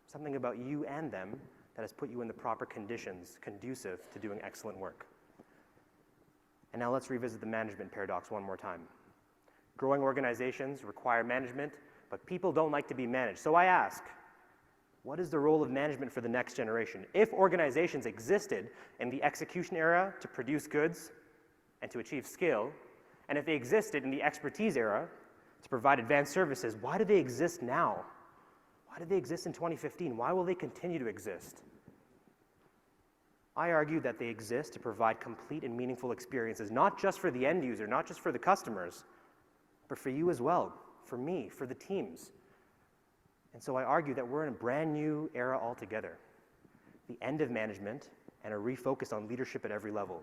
something about you and them that has put you in the proper conditions conducive to doing excellent work. And now let's revisit the management paradox one more time. Growing organizations require management but people don't like to be managed. So I ask, what is the role of management for the next generation? If organizations existed in the execution era to produce goods and to achieve skill, and if they existed in the expertise era to provide advanced services, why do they exist now? Why did they exist in 2015? Why will they continue to exist? I argue that they exist to provide complete and meaningful experiences, not just for the end user, not just for the customers, but for you as well, for me, for the teams. And so I argue that we're in a brand new era altogether, the end of management and a refocus on leadership at every level.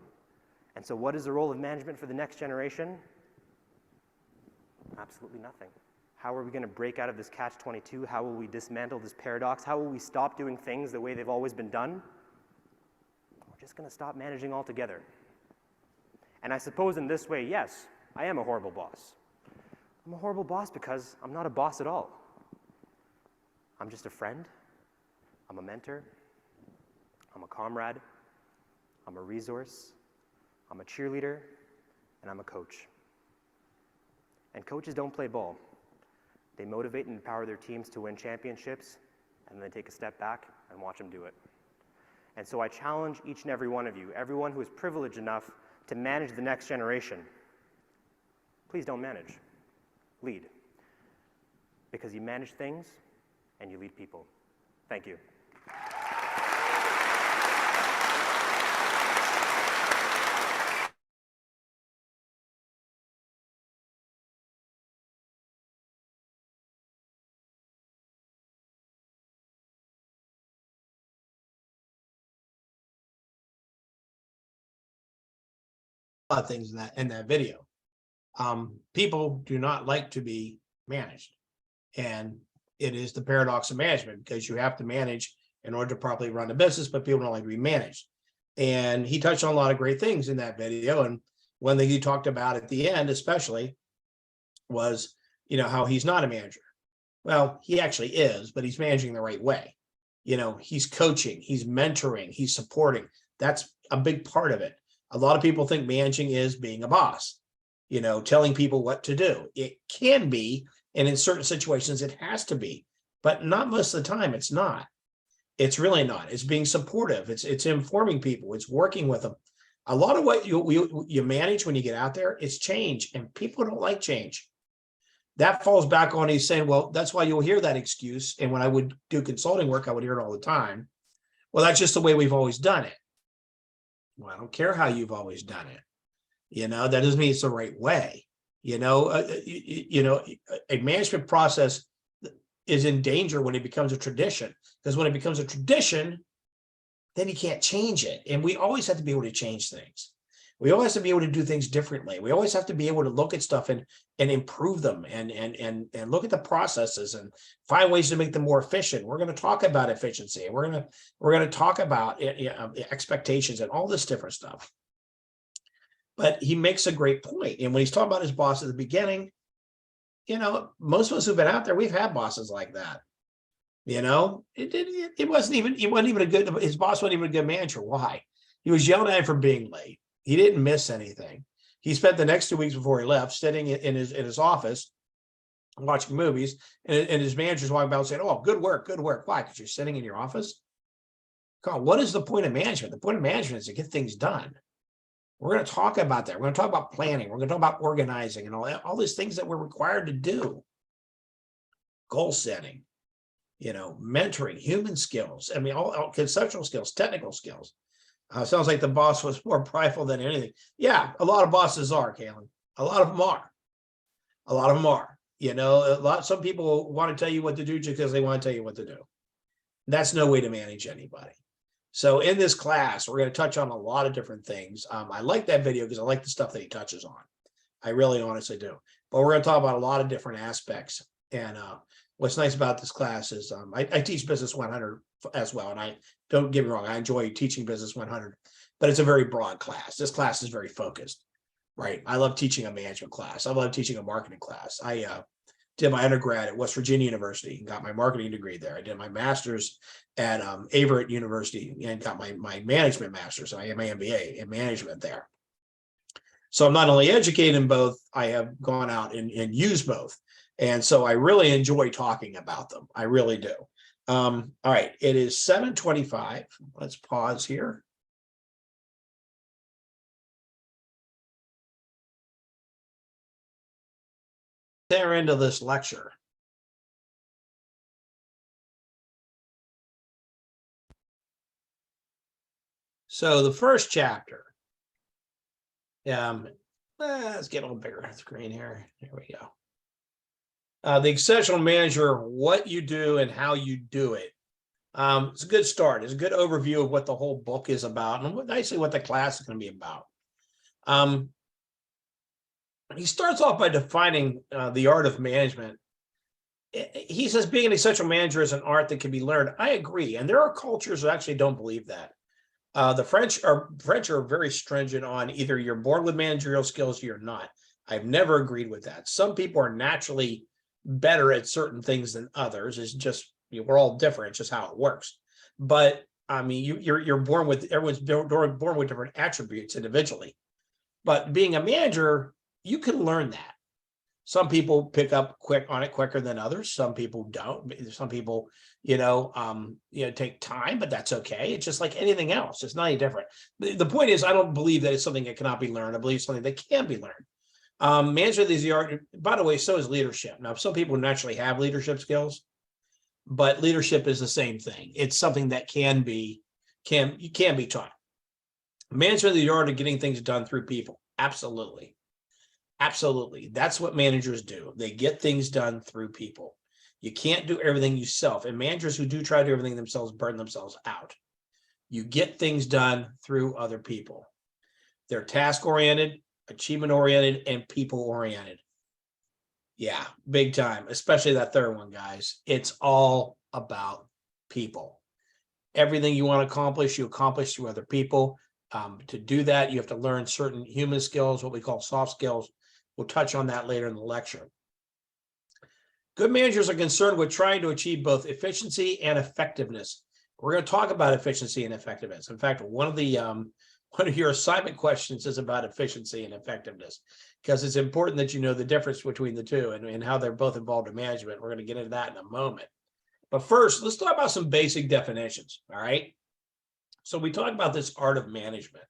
And so what is the role of management for the next generation? Absolutely nothing. How are we going to break out of this catch-22? How will we dismantle this paradox? How will we stop doing things the way they've always been done? We're just going to stop managing altogether. And I suppose in this way, yes, I am a horrible boss. I'm a horrible boss because I'm not a boss at all. I'm just a friend. I'm a mentor. I'm a comrade. I'm a resource. I'm a cheerleader. And I'm a coach. And coaches don't play ball. They motivate and empower their teams to win championships, and then they take a step back and watch them do it. And so I challenge each and every one of you, everyone who is privileged enough to manage the next generation, please don't manage. Lead. Because you manage things and you lead people. Thank you. Lot of things in that video. People do not like to be managed, and it is the paradox of management, because you have to manage in order to properly run a business, but people don't like to be managed. And he touched on a lot of great things in that video, and one thing he talked about at the end especially was, how he's not a manager. Well, he actually is, but he's managing the right way. He's coaching, he's mentoring, he's supporting. That's a big part of it. A lot of people think managing is being a boss, telling people what to do. It can be, and in certain situations it has to be, but not most of the time. It's not. It's really not. It's being supportive. It's informing people. It's working with them. A lot of what you manage when you get out there is change, and people don't like change. That falls back on he's saying, well, that's why you'll hear that excuse. And when I would do consulting work, I would hear it all the time. Well, that's just the way we've always done it. Well, I don't care how you've always done it. That doesn't mean it's the right way. A management process is in danger when it becomes a tradition, because when it becomes a tradition, then you can't change it. And we always have to be able to change things. We always have to be able to do things differently. We always have to be able to look at stuff and improve them and look at the processes and find ways to make them more efficient. We're going to talk about efficiency. We're going to talk about expectations and all this different stuff. But he makes a great point. And when he's talking about his boss at the beginning, most of us who've been out there, we've had bosses like that. It wasn't even a good, his boss wasn't even a good manager. Why? He was yelling at him for being late. He didn't miss anything. He spent the next 2 weeks before he left sitting in his office watching movies, and his manager's walking about saying, oh, good work, good work. Why? Because you're sitting in your office? Come on, what is the point of management? The point of management is to get things done. We're going to talk about that. We're going to talk about planning. We're going to talk about organizing and all these things that we're required to do. Goal setting, mentoring, human skills. I mean, all conceptual skills, technical skills. Sounds like the boss was more prideful than anything. Yeah, a lot of bosses are, Kaylin. A lot of them are. A lot of them are. Some people want to tell you what to do just because they want to tell you what to do. That's no way to manage anybody. So in this class, we're going to touch on a lot of different things. I like that video because I like the stuff that he touches on. I really honestly do. But we're going to talk about a lot of different aspects. And what's nice about this class is I teach Business 100 as well. And don't get me wrong, I enjoy teaching Business 100, but it's a very broad class. This class is very focused, right? I love teaching a management class. I love teaching a marketing class. I did my undergrad at West Virginia University and got my marketing degree there. I did my master's at Averett University and got my management master's. I have my MBA in management there. So I'm not only educated in both, I have gone out and used both. And so I really enjoy talking about them. I really do. All right, it is 7:25. Let's pause here. They're into this lecture. So the first chapter. Let's get a little bigger screen here. Here we go. The exceptional manager, what you do and how you do it. It's a good start. It's a good overview of what the whole book is about and nicely what the class is going to be about. He starts off by defining the art of management. He says being an exceptional manager is an art that can be learned. I agree. And there are cultures that actually don't believe that. The French are very stringent on either you're born with managerial skills or you're not. I've never agreed with that. Some people are naturally better at certain things than others. It's just, we're all different. It's just how it works. But I mean, you're born with, everyone's born with different attributes individually. But being a manager, you can learn that. Some people pick up quicker than others. Some people don't. Some people, take time, but that's okay. It's just like anything else. It's not any different. The point is, I don't believe that it's something that cannot be learned. I believe it's something that can be learned. Management is the art. By the way, so is leadership. Now, some people naturally have leadership skills, but leadership is the same thing. It's something that can be taught. Management is the art of getting things done through people. Absolutely. Absolutely. That's what managers do. They get things done through people. You can't do everything yourself. And managers who do try to do everything themselves burn themselves out. You get things done through other people. They're task-oriented, achievement-oriented, and people-oriented. Yeah, big time, especially that third one, guys. It's all about people. Everything you want to accomplish, you accomplish through other people. To do that, you have to learn certain human skills, what we call soft skills. We'll touch on that later in the lecture. Good managers are concerned with trying to achieve both efficiency and effectiveness. We're going to talk about efficiency and effectiveness. In fact, one of your assignment questions is about efficiency and effectiveness, because it's important that you know the difference between the two and how they're both involved in management. We're going to get into that in a moment. But first, let's talk about some basic definitions, all right? So we talk about this art of management.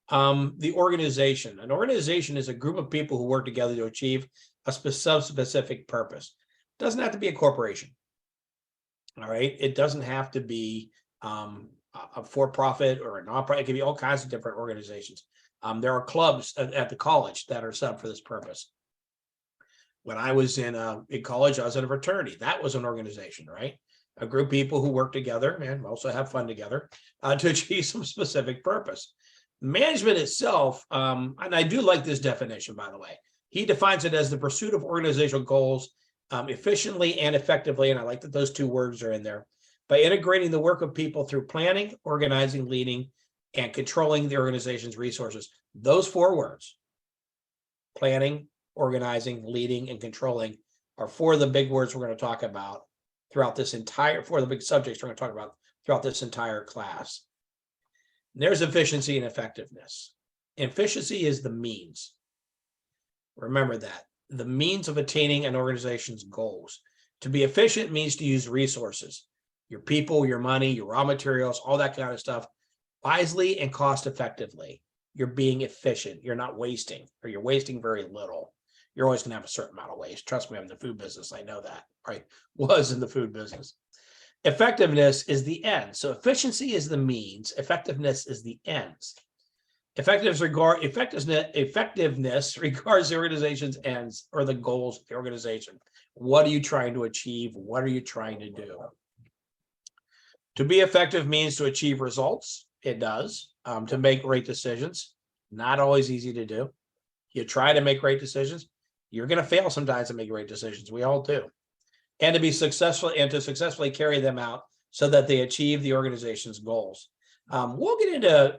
The organization. An organization is a group of people who work together to achieve a specific purpose. It doesn't have to be a corporation. All right. It doesn't have to be a for-profit or a nonprofit. It can be all kinds of different organizations. There are clubs at the college that are set up for this purpose. When I was in college, I was in a fraternity. That was an organization, right? A group of people who work together and also have fun together to achieve some specific purpose. Management itself, and I do like this definition, by the way. He defines it as the pursuit of organizational goals efficiently and effectively, and I like that those two words are in there, by integrating the work of people through planning, organizing, leading, and controlling the organization's resources. Those four words, planning, organizing, leading, and controlling, are four of the big words we're going to talk about throughout this entire, four of the big subjects we're going to talk about throughout this entire class. There's efficiency and effectiveness. Efficiency is the means. Remember that. The means of attaining an organization's goals. To be efficient means to use resources, your people, your money, your raw materials, all that kind of stuff, wisely and cost effectively. You're being efficient. You're not wasting, or you're wasting very little. You're always going to have a certain amount of waste. Trust me, I'm in the food business. I know that. Right? Was in the food business. Effectiveness is the end. So efficiency is the means. Effectiveness is the ends. Effectiveness regards the organization's ends or the goals of the organization. What are you trying to achieve? What are you trying to do? To be effective means to achieve results. It does. To make great decisions. Not always easy to do. You try to make great decisions. You're going to fail sometimes to make great decisions. We all do. And to be successful and to successfully carry them out so that they achieve the organization's goals. We'll get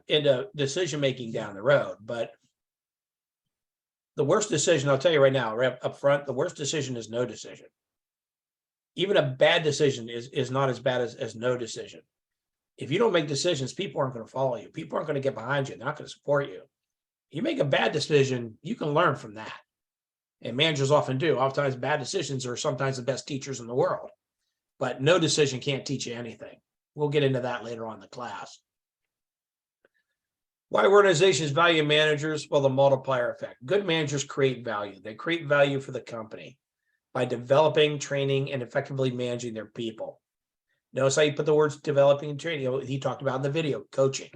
into decision making down the road, but the worst decision, I'll tell you right now, right up front, the worst decision is no decision. Even a bad decision is not as bad as no decision. If you don't make decisions, people aren't going to follow you. People aren't going to get behind you. They're not going to support you. You make a bad decision, you can learn from that. And managers often do. Oftentimes bad decisions are sometimes the best teachers in the world, but no decision can't teach you anything. We'll get into that later on in the class. Why organizations value managers? Well, the multiplier effect. Good managers create value. They create value for the company by developing, training, and effectively managing their people. Notice how you put the words developing and training. He talked about in the video, coaching,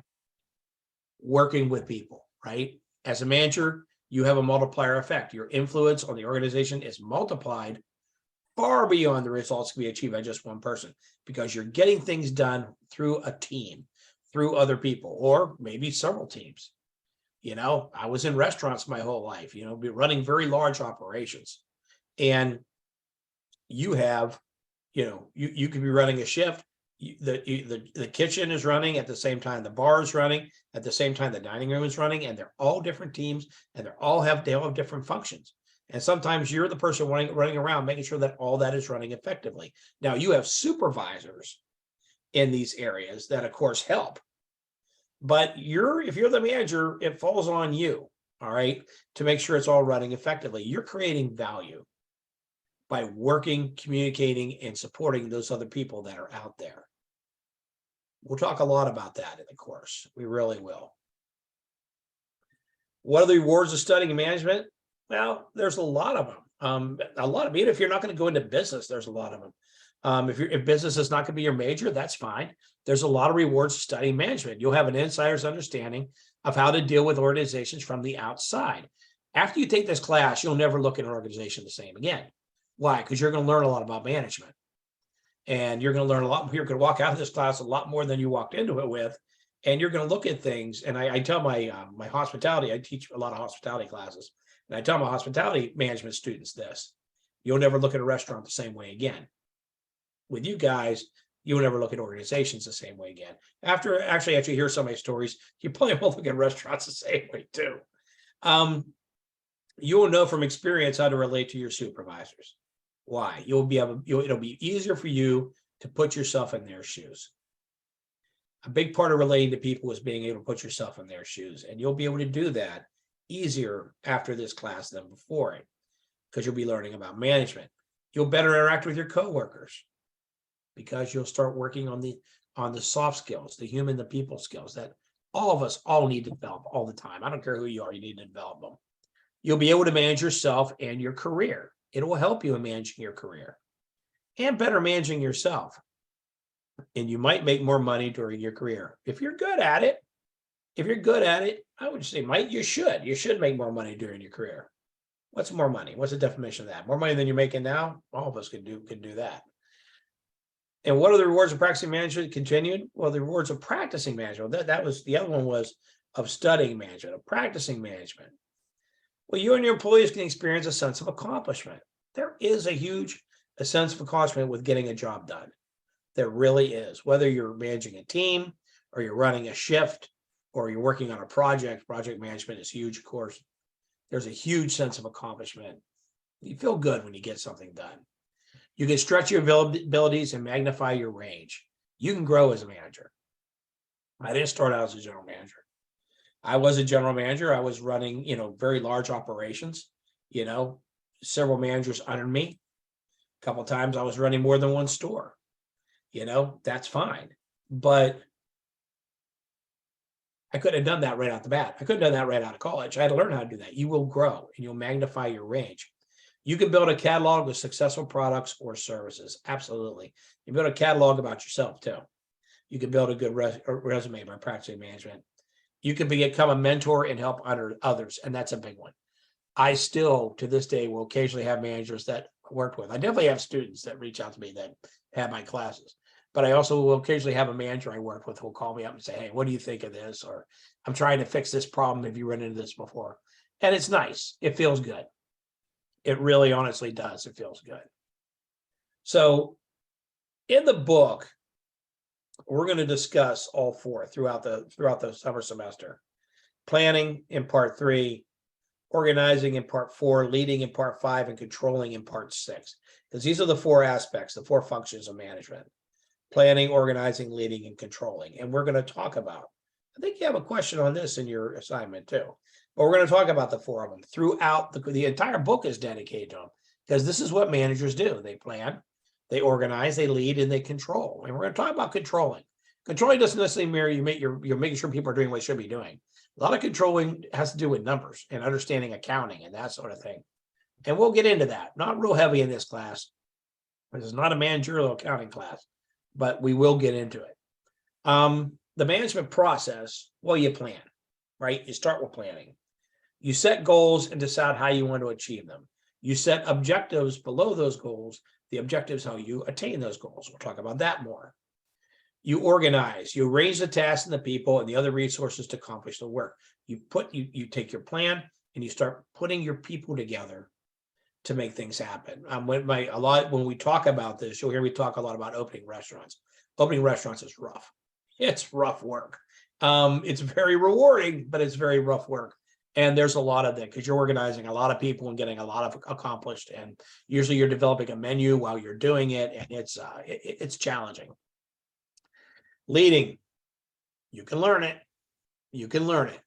working with people, right? As a manager, you have a multiplier effect. Your influence on the organization is multiplied far beyond the results can be achieved by just one person, because you're getting things done through a team, through other people, or maybe several teams. You know, I was in restaurants my whole life, you know, running very large operations. And you have, you know, you could be running a shift. The kitchen is running at the same time the bar is running, at the same time the dining room is running, and they're all different teams, and they all have different functions. And sometimes you're the person running around making sure that all that is running effectively. Now you have supervisors in these areas that of course help, but if you're the manager, it falls on you, all right, to make sure it's all running effectively. You're creating value by working, communicating, and supporting those other people that are out there. We'll talk a lot about that in the course. We really will. What are the rewards of studying management? Well, there's a lot of them. Even if you're not going to go into business, there's a lot of them. If business is not going to be your major, that's fine. There's a lot of rewards to studying management. You'll have an insider's understanding of how to deal with organizations from the outside. After you take this class, you'll never look at an organization the same again. Why? Because you're going to learn a lot about management. And you're going to learn a lot. You're going to walk out of this class a lot more than you walked into it with. And you're going to look at things. And I tell my hospitality, I teach a lot of hospitality classes. And I tell my hospitality management students this: you'll never look at a restaurant the same way again. With you guys, you'll never look at organizations the same way again. After you hear some of my stories, you probably won't look at restaurants the same way too. You will know from experience how to relate to your supervisors. Why? It'll be easier for you to put yourself in their shoes. A big part of relating to people is being able to put yourself in their shoes, and you'll be able to do that easier after this class than before it, because you'll be learning about management. You'll better interact with your coworkers because you'll start working on the soft skills, the people skills that all of us all need to develop all the time. I don't care who you are, you need to develop them. You'll be able to manage yourself and your career. It will help you in managing your career and better managing yourself. And you might make more money during your career. If you're good at it, I would say, you should make more money during your career. What's more money? What's the definition of that? More money than you're making now? All of us can do that. And what are the rewards of practicing management? Continued? Well, the rewards of practicing management. That was the other one, was of studying management, of practicing management. Well, you and your employees can experience a sense of accomplishment. There is a sense of accomplishment with getting a job done. There really is. Whether you're managing a team or you're running a shift or you're working on a project management is huge, of course. There's a huge sense of accomplishment. You feel good when you get something done. You can stretch your abilities and magnify your range. You can grow as a manager. I didn't start out as a general manager. I was a general manager. I was running, very large operations, several managers under me. A couple of times I was running more than one store. That's fine. But I couldn't have done that right out the bat. I couldn't have done that right out of college. I had to learn how to do that. You will grow and you'll magnify your range. You can build a catalog with successful products or services. Absolutely. You build a catalog about yourself too. You can build a good resume by practicing management. You can become a mentor and help others. And that's a big one. I still, to this day, will occasionally have managers that I worked with. I definitely have students that reach out to me that have my classes. But I also will occasionally have a manager I work with who will call me up and say, hey, what do you think of this? Or I'm trying to fix this problem. Have you run into this before? And it's nice. It feels good. It really honestly does. It feels good. So in the book, we're going to discuss all four throughout the summer semester. Planning in part 3, organizing in part 4, leading in part 5, and controlling in part 6. Because these are the 4 aspects, the 4 functions of management: planning, organizing, leading, and controlling. And we're going to talk about, I think you have a question on this in your assignment too, But we're going to talk about the 4 of them throughout the entire book is dedicated to them, because this is what managers do. They plan, they organize, they lead, and they control. And we're going to talk about controlling. Controlling doesn't necessarily mean you're making sure people are doing what they should be doing. A lot of controlling has to do with numbers and understanding accounting and that sort of thing. And we'll get into that. Not real heavy in this class. This is not a managerial accounting class, but we will get into it. The management process, well, you plan, right? You start with planning. You set goals and decide how you want to achieve them. You set objectives below those goals. The objectives, how you attain those goals. We'll talk about that more. You organize, you arrange the tasks and the people and the other resources to accomplish the work. You take your plan and you start putting your people together to make things happen. When we talk about this, you'll hear me talk a lot about opening restaurants. Opening restaurants is rough. It's rough work. It's very rewarding, but it's very rough work. And there's a lot of that because you're organizing a lot of people and getting a lot of accomplished. And usually you're developing a menu while you're doing it, and it's challenging. Leading, you can learn it. You can learn it.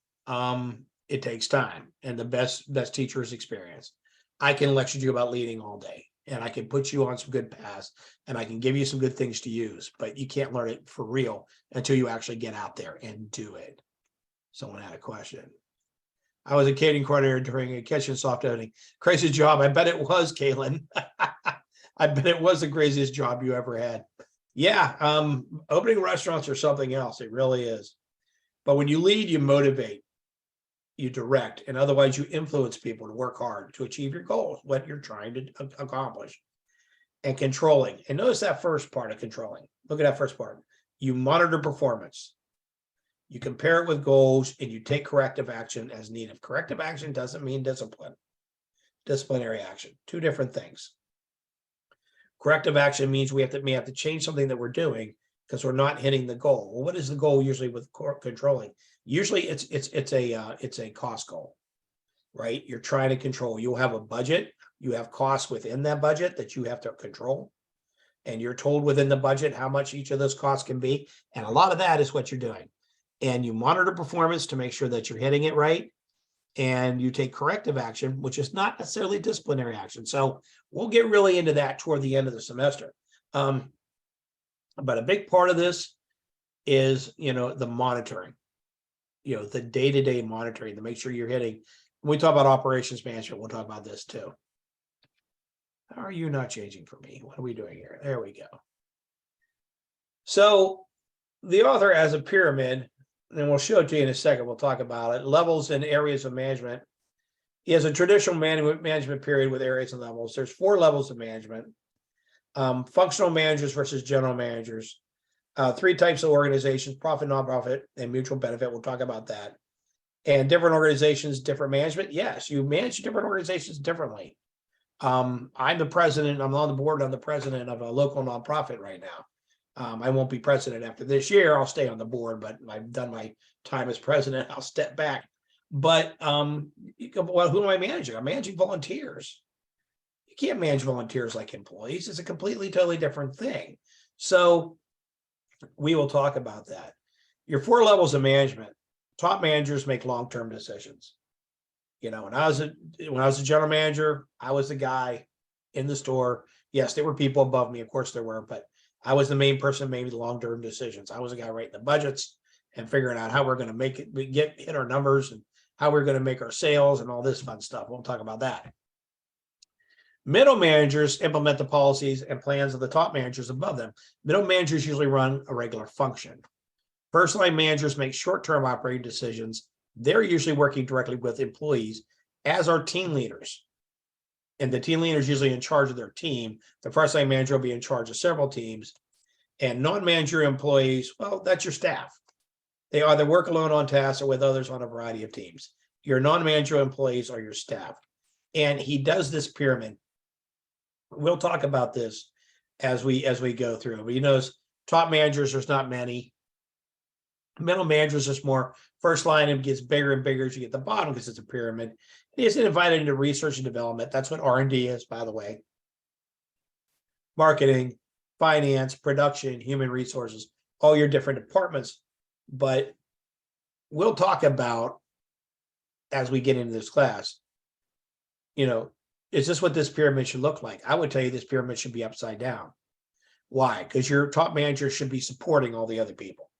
It takes time, and the best teacher is experience. I can lecture you about leading all day, and I can put you on some good paths, and I can give you some good things to use, but you can't learn it for real until you actually get out there and do it. Someone had a question. I was a catering coordinator during a kitchen soft opening. Crazy job. I bet it was, Caitlin. I bet it was the craziest job you ever had. Yeah, opening restaurants are something else. It really is. But when you lead, you motivate, you direct, and otherwise you influence people to work hard to achieve your goals, what you're trying to accomplish. And controlling. And notice that first part of controlling. Look at that first part. You monitor performance. You compare it with goals, and you take corrective action as needed. Corrective action doesn't mean discipline. Disciplinary action, two different things. Corrective action means we may have to change something that we're doing because we're not hitting the goal. Well, what is the goal usually with controlling? Usually it's a cost goal, right? You're trying to control. You'll have a budget. You have costs within that budget that you have to control. And you're told within the budget how much each of those costs can be. And a lot of that is what you're doing. And you monitor performance to make sure that you're hitting it right. And you take corrective action, which is not necessarily disciplinary action. So we'll get really into that toward the end of the semester. But a big part of this is, the monitoring, the day-to-day monitoring to make sure you're hitting. When we talk about operations management, we'll talk about this too. How are you not changing for me? What are we doing here? There we go. So the author has a pyramid, and we'll show it to you in a second. We'll talk about it. Levels and areas of management. He has a traditional management period with areas and levels. There's 4 levels of management. Functional managers versus general managers. 3 types of organizations: profit, nonprofit, and mutual benefit. We'll talk about that. And different organizations, different management. Yes, you manage different organizations differently. I'm the president. I'm on the board. I'm the president of a local nonprofit right now. I won't be president after this year. I'll stay on the board, but I've done my time as president. I'll step back. But well, who am I managing? I'm managing volunteers. You can't manage volunteers like employees. It's a totally different thing. So we will talk about that. Your 4 levels of management. Top managers make long-term decisions. When I was a general manager, I was the guy in the store. Yes, there were people above me. Of course there were, but I was the main person making the long-term decisions. I was the guy writing the budgets and figuring out how we're going to make it, hit our numbers, and how we're going to make our sales and all this fun stuff. We'll talk about that. Middle managers implement the policies and plans of the top managers above them. Middle managers usually run a regular function. First line managers make short-term operating decisions. They're usually working directly with employees, as are team leaders. And the team leader is usually in charge of their team. The first line manager will be in charge of several teams. And non-managerial employees, well, that's your staff. They either work alone on tasks or with others on a variety of teams. Your non-managerial employees are your staff. And he does this pyramid. We'll talk about this as we go through. But top managers, there's not many. Middle managers, there's more. First line, it gets bigger and bigger as you get to the bottom because it's a pyramid. He is invited into research and development. That's what R&D is, by the way. Marketing, finance, production, human resources, all your different departments. But we'll talk about as we get into this class, you know, is this what this pyramid should look like? I would tell you this pyramid should be upside down. Why? Because your top manager should be supporting all the other people.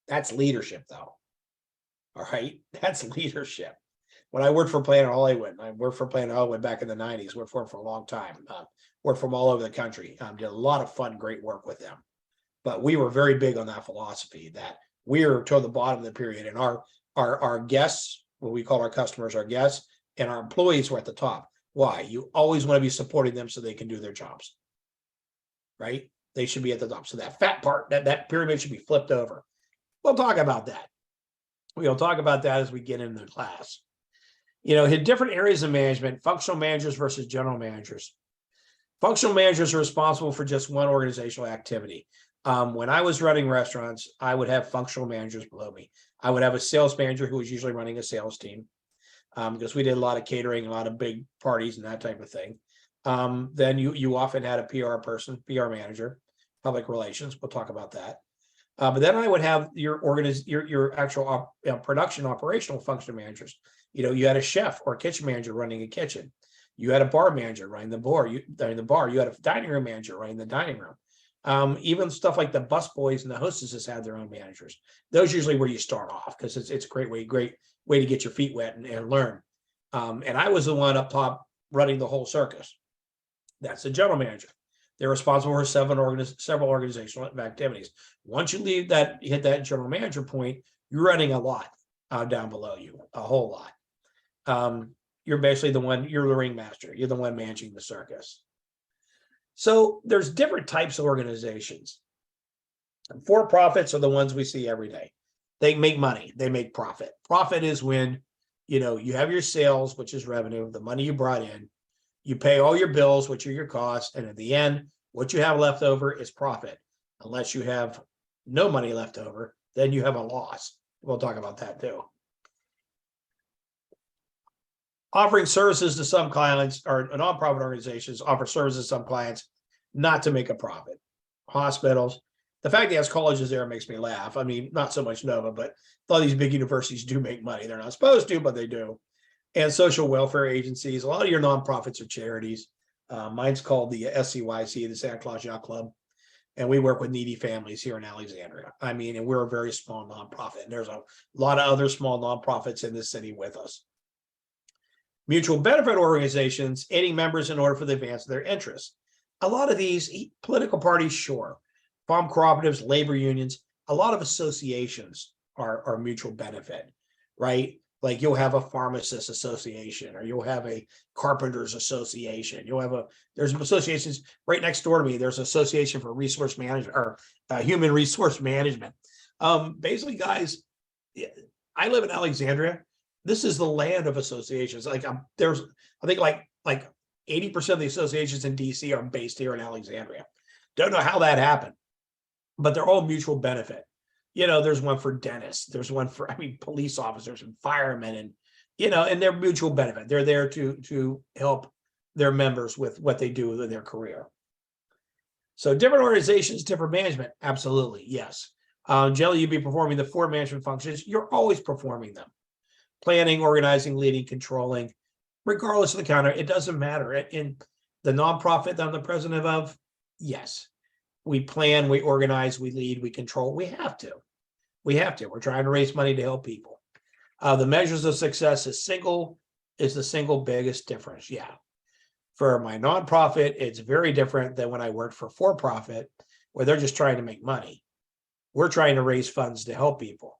That's leadership, though. All right, that's leadership. When I worked for Planet Hollywood, I worked for Planet Hollywood back in the 90s, worked for them for a long time, worked from all over the country, did a lot of fun, great work with them. But we were very big on that philosophy that we're toward the bottom of the period, and our guests, what we call our customers, our guests, and our employees were at the top. Why? You always want to be supporting them so they can do their jobs, right? They should be at the top. So that fat part, that pyramid should be flipped over. We'll talk about that. We'll talk about that as we get into the class. You know, hit different areas of management, functional managers versus general managers. Functional managers are responsible for just one organizational activity. When I was running restaurants, I would have functional managers below me. I would have a sales manager who was usually running a sales team, because we did a lot of catering, a lot of big parties and that type of thing. Then you often had a PR person, PR manager, public relations. We'll talk about that. But then I would have your actual production operational function managers. You know, you had a chef or a kitchen manager running a kitchen. You had a bar manager running the bar. You had a dining room manager running the dining room. Even stuff like the busboys and the hostesses had their own managers. Those usually where you start off, because it's a great way to get your feet wet and learn. And I was the one up top running the whole circus. That's the general manager. They're responsible for several organizational activities. Once you hit that general manager point, you're running a lot down below you, a whole lot. You're basically you're the ringmaster. You're the one managing the circus. So there's different types of organizations. For-profits are the ones we see every day. They make money. They make profit. Profit is when, you know, you have your sales, which is revenue, the money you brought in. You pay all your bills, which are your costs. And at the end, what you have left over is profit. Unless you have no money left over, then you have a loss. We'll talk about that too. Offering services to some clients, or nonprofit organizations offer services to some clients not to make a profit. Hospitals, the fact that he has colleges there makes me laugh. I mean, not so much Nova, but a lot of these big universities do make money. They're not supposed to, but they do. And social welfare agencies, a lot of your nonprofits are charities. Mine's called the SCYC, the Santa Claus Yacht Club. And we work with needy families here in Alexandria. I mean, and we're a very small nonprofit. And there's a lot of other small nonprofits in this city with us. Mutual benefit organizations, aiding members in order for the advance of their interests. A lot of these political parties, sure. Farm cooperatives, labor unions, a lot of associations are mutual benefit, right? Like you'll have a pharmacist association, or you'll have a carpenters association. There's associations right next door to me. There's an association for resource management, or human resource management. Basically, guys, I live in Alexandria. This is the land of associations. Like I think like 80% of the associations in DC are based here in Alexandria. Don't know how that happened, but they're all mutual benefit. You know, there's one for dentists, there's one for, police officers and firemen, and, you know, and they're mutual benefit. They're there to help their members with what they do in their career. So different organizations, different management. Absolutely. Yes. Generally, you'd be performing the 4 management functions. You're always performing them. Planning, organizing, leading, controlling, regardless of the counter. It doesn't matter. In the nonprofit that I'm the president of, yes. We plan, we organize, we lead, we control. We have to. We're trying to raise money to help people. The measures of success is the single biggest difference. Yeah. For my nonprofit, it's very different than when I worked for profit, where they're just trying to make money. We're trying to raise funds to help people.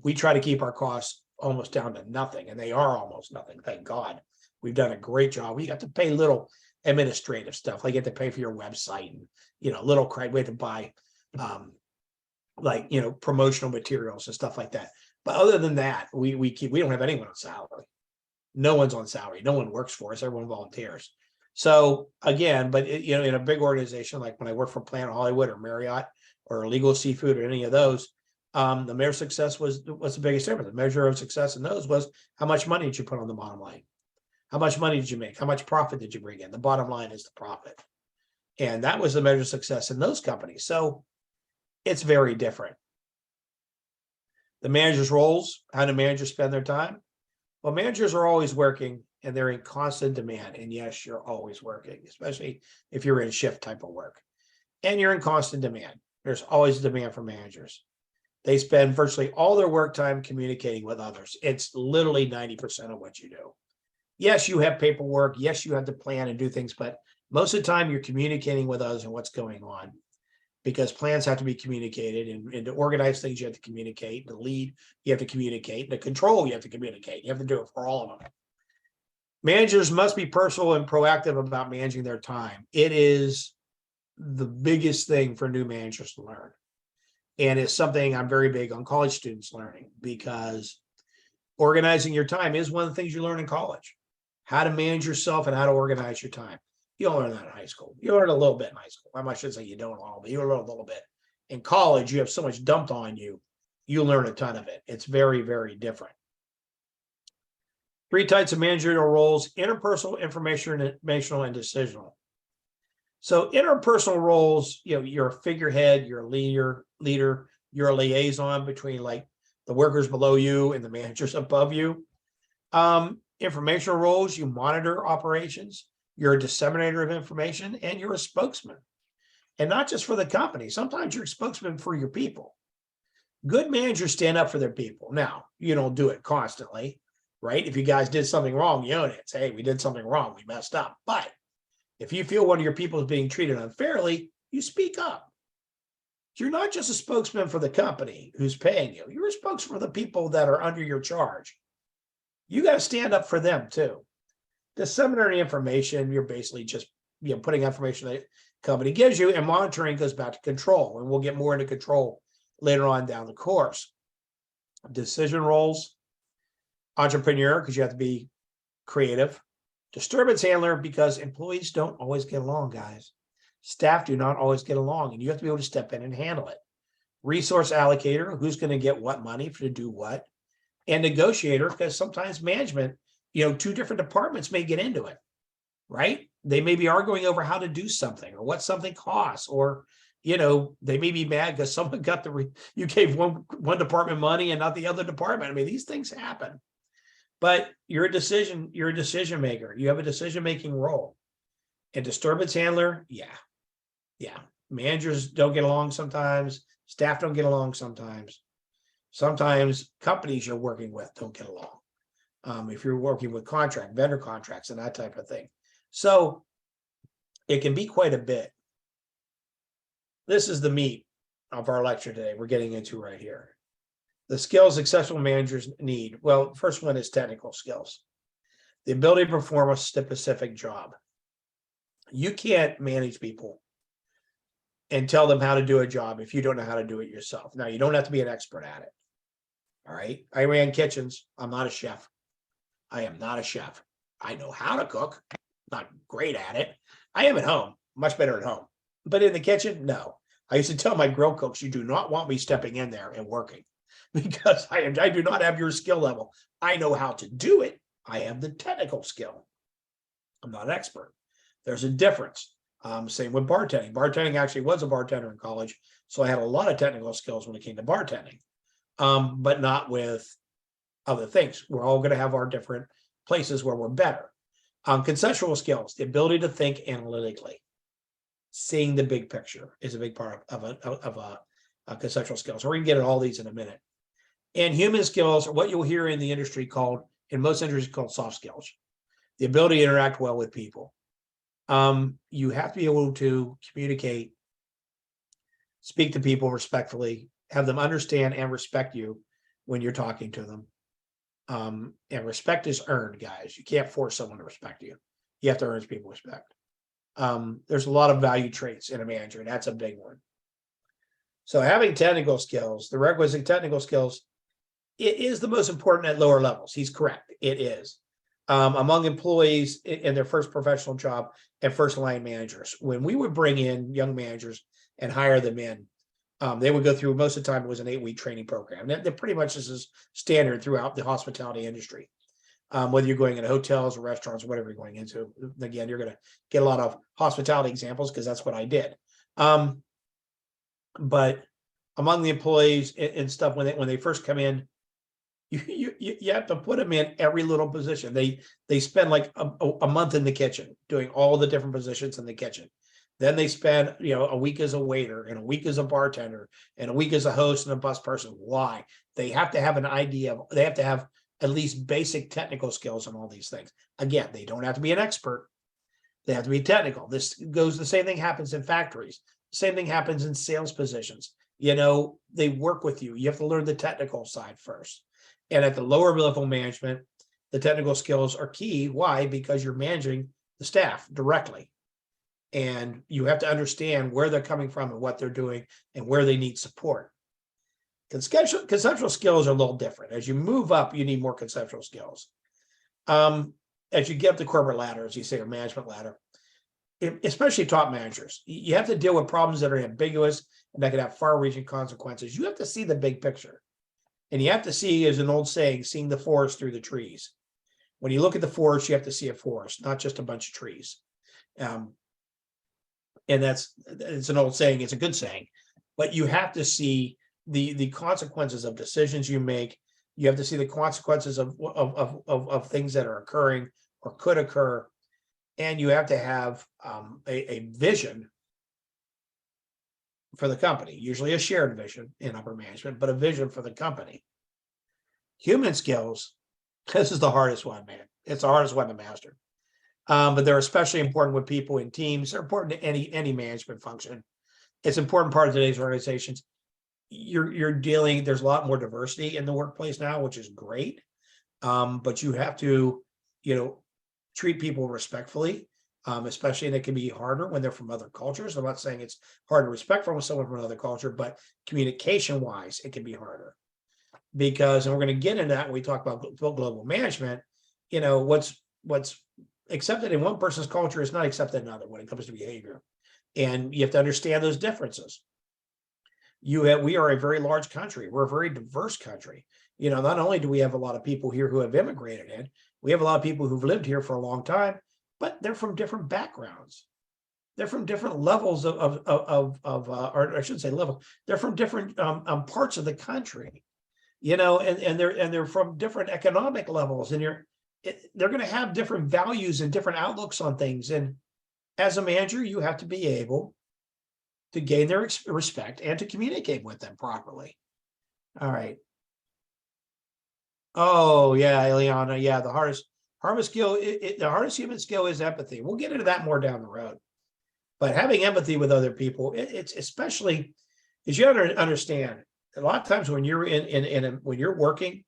We try to keep our costs almost down to nothing, and they are almost nothing. Thank God. We've done a great job. We got to pay little administrative stuff, like you have to pay for your website and, you know, little credit. We have to buy promotional materials and stuff like that. But other than that, we don't have anyone on salary. No one's on salary. No one works for us. Everyone volunteers. So again, but in a big organization, like when I worked for Planet Hollywood or Marriott or Legal Seafood or any of those, the measure of success was the biggest difference. The measure of success in those was how much money did you put on the bottom line? How much money did you make? How much profit did you bring in? The bottom line is the profit. And that was the measure of success in those companies. So it's very different. The manager's roles, how do managers spend their time? Well, managers are always working and they're in constant demand. And yes, you're always working, especially if you're in shift type of work. And you're in constant demand. There's always demand for managers. They spend virtually all their work time communicating with others. It's literally 90% of what you do. Yes, you have paperwork. Yes, you have to plan and do things, but most of the time you're communicating with others and what's going on, because plans have to be communicated, and to organize things, you have to communicate. To lead, you have to communicate. To control, you have to communicate. You have to do it for all of them. Managers must be personal and proactive about managing their time. It is the biggest thing for new managers to learn. And it's something I'm very big on college students learning, because organizing your time is one of the things you learn in college. How to manage yourself and how to organize your time. You don't learn that in high school. You learn a little bit in high school. I should say you don't all, but you learn a little bit. In college, you have so much dumped on you. You learn a ton of it. It's very, very different. 3 types of managerial roles: interpersonal, informational, and decisional. So interpersonal roles, you're a figurehead, you're a leader, you're a liaison between like the workers below you and the managers above you. Informational roles, you monitor operations, you're a disseminator of information, and you're a spokesman. And not just for the company. Sometimes you're a spokesman for your people. Good managers stand up for their people. Now, you don't do it constantly, right? If you guys did something wrong, you own it. Say, hey, we did something wrong, we messed up. But if you feel one of your people is being treated unfairly, you speak up. You're not just a spokesman for the company who's paying you. You're a spokesman for the people that are under your charge. You got to stand up for them too. Disseminating information, you're basically just putting information that the company gives you, and monitoring goes back to control. And we'll get more into control later on down the course. Decision roles: entrepreneur, because you have to be creative. Disturbance handler, because employees don't always get along, guys. Staff do not always get along, and you have to be able to step in and handle it. Resource allocator, who's going to get what money to do what. And negotiator, because sometimes management, 2 different departments may get into it, right? They may be arguing over how to do something or what something costs, or, they may be mad because someone got you gave one department money and not the other department. I mean, these things happen. But you're a decision maker. You have a decision-making role. And disturbance handler, yeah. Managers don't get along sometimes. Staff don't get along sometimes. Sometimes companies you're working with don't get along. If you're working with vendor contracts and that type of thing. So it can be quite a bit. This is the meat of our lecture today we're getting into right here. The skills successful managers need. Well, first one is technical skills. The ability to perform a specific job. You can't manage people and tell them how to do a job if you don't know how to do it yourself. Now, you don't have to be an expert at it. All right. I ran kitchens. I'm not a chef. I am not a chef. I know how to cook. Not great at it. I am at home. Much better at home. But in the kitchen, no. I used to tell my grill cooks, you do not want me stepping in there and working, because I do not have your skill level. I know how to do it. I have the technical skill. I'm not an expert. There's a difference. Same with bartending. Bartending actually was a bartender in college, so I had a lot of technical skills when it came to bartending, but not with other things. We're all going to have our different places where we're better. Conceptual skills, the ability to think analytically. Seeing the big picture is a big part of a conceptual skills. We're going to get at all these in a minute. And human skills are what you'll hear in the industry in most industries called soft skills. The ability to interact well with people. You have to be able to communicate, speak to people respectfully, have them understand and respect you when you're talking to them. And respect is earned, guys. You can't force someone to respect you. You have to earn people's respect. There's a lot of value traits in a manager, and that's a big one. So having technical skills, the requisite technical skills, it is the most important at lower levels. He's correct. It is. Among employees in their first professional job and first line managers, when we would bring in young managers and hire them in, they would go through, most of the time it was an 8-week training program. That pretty much is standard throughout the hospitality industry. Whether you're going into hotels or restaurants or whatever you're going into, again, you're going to get a lot of hospitality examples because that's what I did. But among the employees and stuff, when they first come in, You have to put them in every little position. They spend like a month in the kitchen doing all the different positions in the kitchen. Then they spend, a week as a waiter and a week as a bartender and a week as a host and a bus person. Why? They have to have an idea of, they have to have at least basic technical skills on all these things. Again, they don't have to be an expert. They have to be technical. The same thing happens in factories. Same thing happens in sales positions. They work with you. You have to learn the technical side first. And at the lower level management, the technical skills are key. Why? Because you're managing the staff directly. And you have to understand where they're coming from and what they're doing and where they need support. Conceptual skills are a little different. As you move up, you need more conceptual skills. As you get up the corporate ladder, as you say, or management ladder, especially top managers, you have to deal with problems that are ambiguous and that can have far-reaching consequences. You have to see the big picture. And you have to see, as an old saying, seeing the forest through the trees. When you look at the forest, you have to see a forest, not just a bunch of trees. And it's an old saying, it's a good saying, but you have to see the consequences of decisions you make. You have to see the consequences of things that are occurring or could occur. And you have to have a vision for the company, usually a shared vision in upper management, but a vision for the company. Human skills, this is the hardest one, man. It's the hardest one to master. But they're especially important with people in teams. They're important to any management function. It's an important part of today's organizations. You're dealing, there's a lot more diversity in the workplace now, which is great. But you have to, treat people respectfully, especially, and it can be harder when they're from other cultures. I'm not saying it's hard to respect from someone from another culture, but communication wise, it can be harder. Because, and we're going to get into that when we talk about global management, what's accepted in one person's culture is not accepted in another when it comes to behavior. And you have to understand those differences. We are a very large country. We're a very diverse country. Not only do we have a lot of people here who have immigrated in, we have a lot of people who've lived here for a long time, but they're from different backgrounds. They're from different levels or I shouldn't say level. They're from different parts of the country, and they're from different economic levels, and they're going to have different values and different outlooks on things. And as a manager, you have to be able to gain their respect and to communicate with them properly. All right. Oh yeah, Ileana. Yeah, the hardest skill, the hardest human skill is empathy. We'll get into that more down the road. But having empathy with other people, it's especially, as you understand, a lot of times when you're when you're working,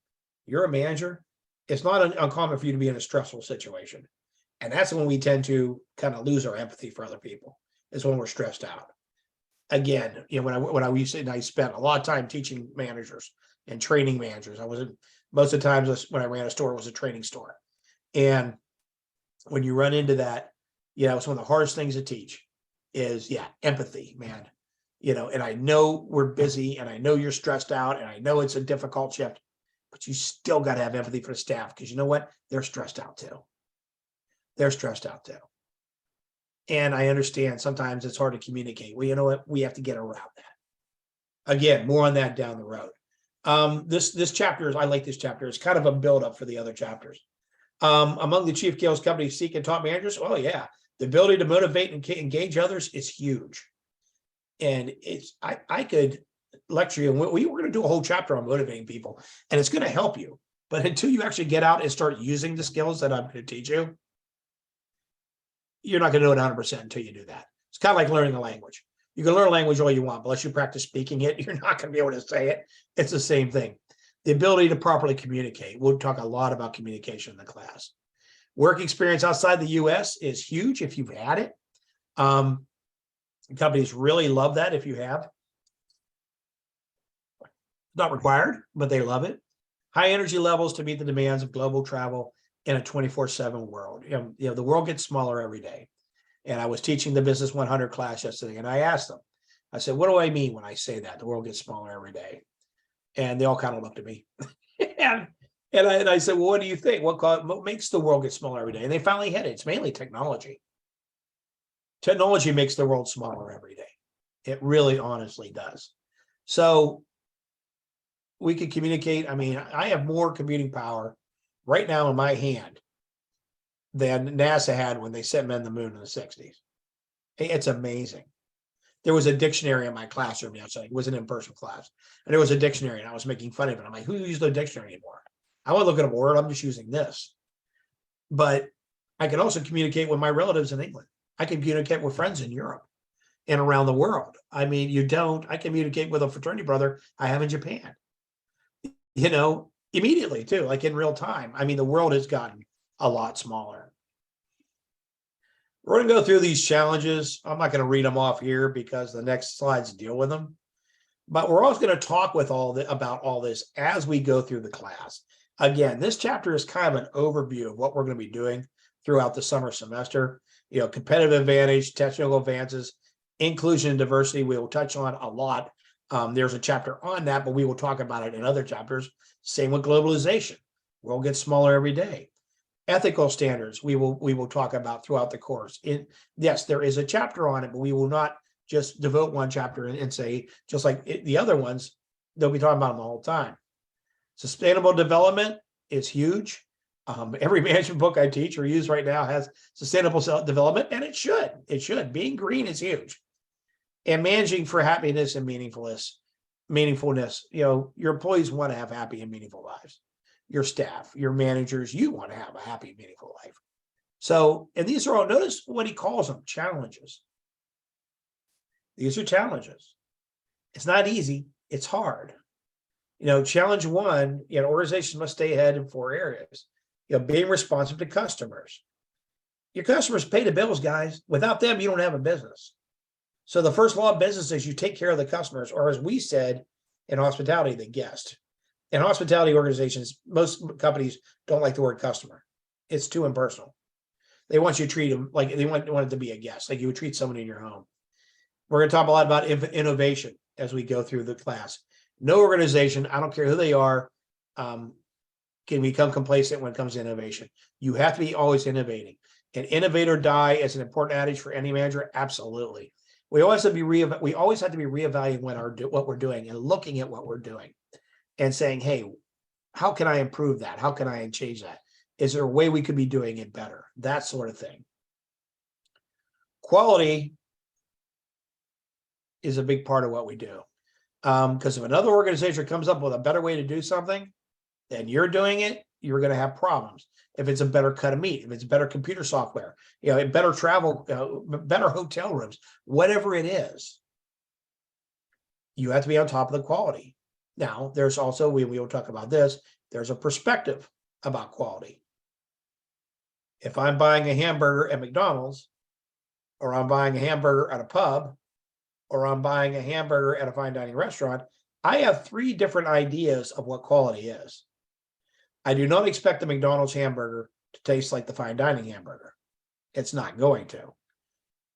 you're a manager, it's not uncommon for you to be in a stressful situation. And that's when we tend to kind of lose our empathy for other people, is when we're stressed out. Again, when I used to, and I spent a lot of time teaching managers and training managers. Most of the times when I ran a store, it was a training store. And when you run into that, it's one of the hardest things to teach is, empathy, man. And I know we're busy and I know you're stressed out and I know it's a difficult shift, but you still got to have empathy for the staff, because you know what? They're stressed out too. They're stressed out too. And I understand sometimes it's hard to communicate. Well, you know what? We have to get around that. Again, more on that down the road. This chapter, I like this chapter. It's kind of a buildup for the other chapters. Among the chief skills companies seek and top managers, oh yeah, the ability to motivate and engage others is huge. And I could lecture you, and we were going to do a whole chapter on motivating people, and it's going to help you. But until you actually get out and start using the skills that I'm going to teach you, you're not going to know it 100% until you do that. It's kind of like learning a language. You can learn a language all you want, but unless you practice speaking it, you're not going to be able to say it. It's the same thing. The ability to properly communicate. We'll talk a lot about communication in the class. Work experience outside the US is huge if you've had it. Companies really love that if you have. Not required, but they love it. High energy levels to meet the demands of global travel in a 24/7 world. The world gets smaller every day. And I was teaching the Business 100 class yesterday, and I asked them, I said, what do I mean when I say that? The world gets smaller every day. And they all kind of looked at me. and I said, well, what do you think? What makes the world get smaller every day? And they finally hit it. It's mainly technology. Technology makes the world smaller every day. It really honestly does. So we could communicate. I mean, I have more computing power right now in my hand than NASA had when they sent men to the moon in the 60s. It's amazing. There was a dictionary in my classroom yesterday. It was an in-person class. And there was a dictionary and I was making fun of it. I'm like, who uses the dictionary anymore? I want to look at a word. I'm just using this. But I can also communicate with my relatives in England. I can communicate with friends in Europe and around the world. I mean, I communicate with a fraternity brother I have in Japan, immediately too, like in real time. I mean, the world has gotten a lot smaller. We're going to go through these challenges. I'm not going to read them off here because the next slides deal with them. But we're also going to talk about all this as we go through the class. Again, this chapter is kind of an overview of what we're going to be doing throughout the summer semester. Competitive advantage, technical advances, inclusion and diversity, we will touch on a lot. There's a chapter on that, but we will talk about it in other chapters. Same with globalization. We'll get smaller every day. Ethical standards, we will talk about throughout the course. Yes, there is a chapter on it, but we will not just devote one chapter and say, just like the other ones, they'll be talking about them the whole time. Sustainable development is huge. Every management book I teach or use right now has sustainable development, and it should. Being green is huge. And managing for happiness and meaningfulness. Your employees want to have happy and meaningful lives. Your staff, your managers, you want to have a happy, meaningful life. So, and these are all, notice what he calls them, challenges. These are challenges. It's not easy, it's hard. Challenge one, organizations must stay ahead in 4 areas. Being responsive to customers. Your customers pay the bills, guys. Without them, you don't have a business. So the first law of business is you take care of the customers, or as we said in hospitality, the guest. In hospitality organizations, most companies don't like the word customer. It's too impersonal. They want you to treat them like they want it to be a guest, like you would treat someone in your home. We're going to talk a lot about innovation as we go through the class. No organization, I don't care who they are, can become complacent when it comes to innovation. You have to be always innovating. And innovate or die is an important adage for any manager. Absolutely. We always have to be reevaluating what we're doing and looking at what we're doing and saying, hey, how can I improve that? How can I change that? Is there a way we could be doing it better? That sort of thing. Quality is a big part of what we do. Because if another organization comes up with a better way to do something than you're doing it, you're going to have problems. If it's a better cut of meat, if it's better computer software, better travel, better hotel rooms, whatever it is, you have to be on top of the quality. Now, there's also, we will talk about this, there's a perspective about quality. If I'm buying a hamburger at McDonald's, or I'm buying a hamburger at a pub, or I'm buying a hamburger at a fine dining restaurant, I have 3 different ideas of what quality is. I do not expect the McDonald's hamburger to taste like the fine dining hamburger. It's not going to.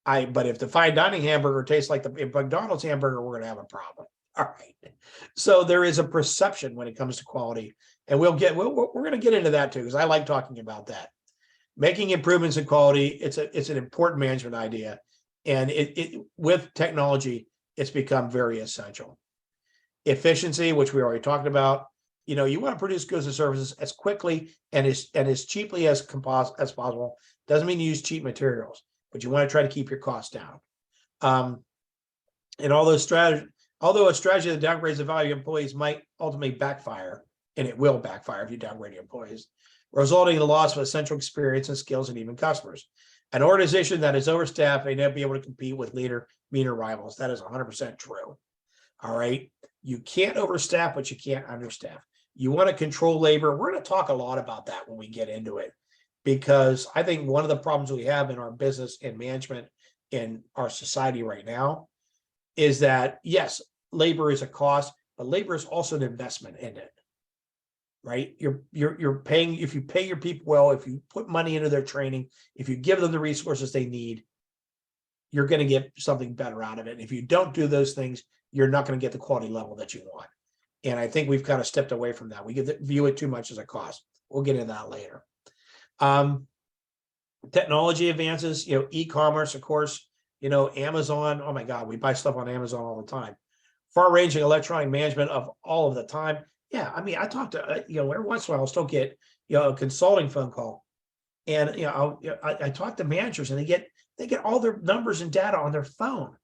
But if the fine dining hamburger tastes like the McDonald's hamburger, we're going to have a problem. All right. So there is a perception when it comes to quality, and we're going to get into that too, because I like talking about that. Making improvements in quality, it's an important management idea, and with technology, it's become very essential. Efficiency, which we already talked about. You want to produce goods and services as quickly and as cheaply as possible. Doesn't mean you use cheap materials, but you want to try to keep your costs down. And although a strategy that downgrades the value of employees might ultimately backfire, and it will backfire if you downgrade your employees, resulting in the loss of essential experience and skills and even customers. An organization that is overstaffed may not be able to compete with meaner rivals. That is 100% true. All right. You can't overstaff, but you can't understaff. You want to control labor. We're going to talk a lot about that when we get into it, because I think one of the problems we have in our business and management in our society right now is that, yes, labor is a cost, but labor is also an investment in it, right? You're paying, if you pay your people well, if you put money into their training, if you give them the resources they need, you're going to get something better out of it. And if you don't do those things, you're not going to get the quality level that you want. And I think we've kind of stepped away from that. We view it too much as a cost. We'll get into that later. Technology advances, e-commerce, of course, Amazon. Oh my God, we buy stuff on Amazon all the time. Far-ranging electronic management of all of the time. Yeah, I mean, I talk to, every once in a while I'll still get, a consulting phone call. And, I talk to managers and they get all their numbers and data on their phone.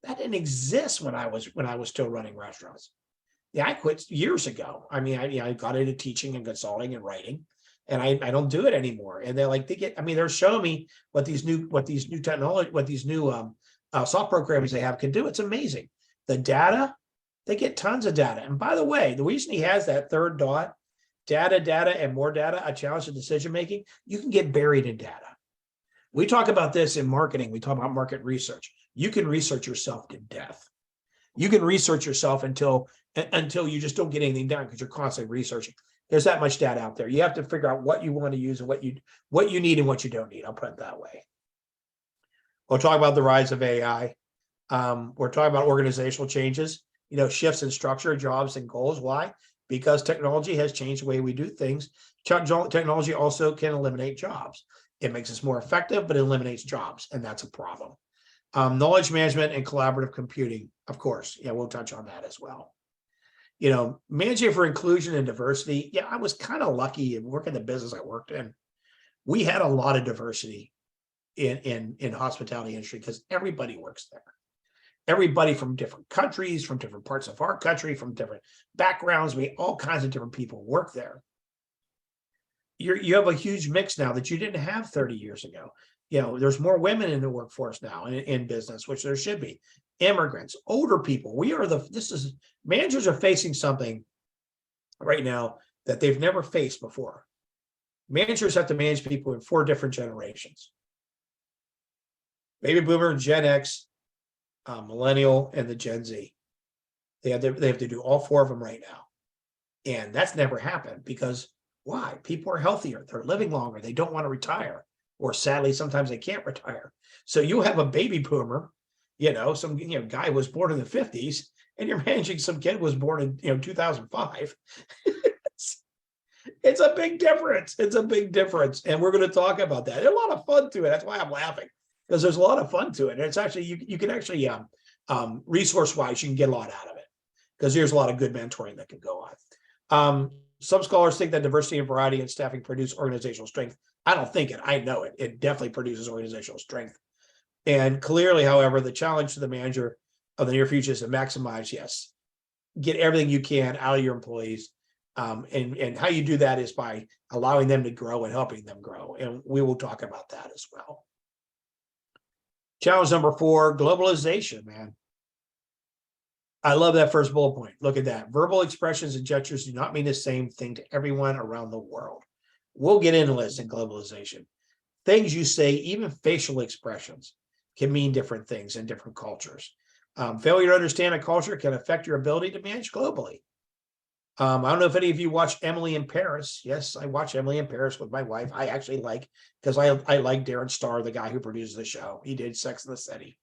That didn't exist when I was still running restaurants. Yeah, I quit years ago. I mean, I got into teaching and consulting and writing, and I don't do it anymore. And they're showing me what these new technology, what these new software programs they have can do. It's amazing. The data, they get tons of data. And by the way, the reason he has that third dot, data, and more data, a challenge to decision making, you can get buried in data. We talk about this in marketing. We talk about market research. You can research yourself to death. You can research yourself until you just don't get anything done because you're constantly researching. There's that much data out there. You have to figure out what you want to use and what you need and what you don't need. I'll put it that way. We'll talk about the rise of AI. We're talking about organizational changes, shifts in structure, jobs, and goals. Why? Because technology has changed the way we do things. Technology also can eliminate jobs. It makes us more effective, but it eliminates jobs, and that's a problem. Knowledge management and collaborative computing, of course. Yeah, we'll touch on that as well. Managing for inclusion and diversity. Yeah, I was kind of lucky in working the business I worked in. We had a lot of diversity in hospitality industry because everybody works there. Everybody from different countries, from different parts of our country, from different backgrounds. All kinds of different people work there. You have a huge mix now that you didn't have 30 years ago. There's more women in the workforce now in business, which there should be. Immigrants, older people. Managers are facing something right now that they've never faced before. Managers have to manage people in 4 different generations: Baby Boomer, Gen X, Millennial, and the Gen Z. They have to do all 4 of them right now. And that's never happened because why? People are healthier. They're living longer. They don't want to retire. Or sadly, sometimes they can't retire. So you have a baby boomer, some guy who was born in the 50s, and you're managing some kid who was born in 2005. It's a big difference. It's a big difference. And we're going to talk about that. There's a lot of fun to it. That's why I'm laughing, because there's a lot of fun to it. And it's actually, you can actually, resource-wise, you can get a lot out of it because there's a lot of good mentoring that can go on. Some scholars think that diversity and variety in staffing produce organizational strength. I don't think it. I know it. It definitely produces organizational strength. And clearly, however, the challenge to the manager of the near future is to maximize, get everything you can out of your employees. And how you do that is by allowing them to grow and helping them grow. And we will talk about that as well. Challenge number 4, globalization, man. I love that first bullet point. Look at that. Verbal expressions and gestures do not mean the same thing to everyone around the world. We'll get into this in globalization. Things you say, even facial expressions, can mean different things in different cultures. Failure to understand a culture can affect your ability to manage globally. I don't know if any of you watch Emily in Paris. Yes, I watch Emily in Paris with my wife. I actually because I like Darren Star, the guy who produces the show. He did Sex and the City.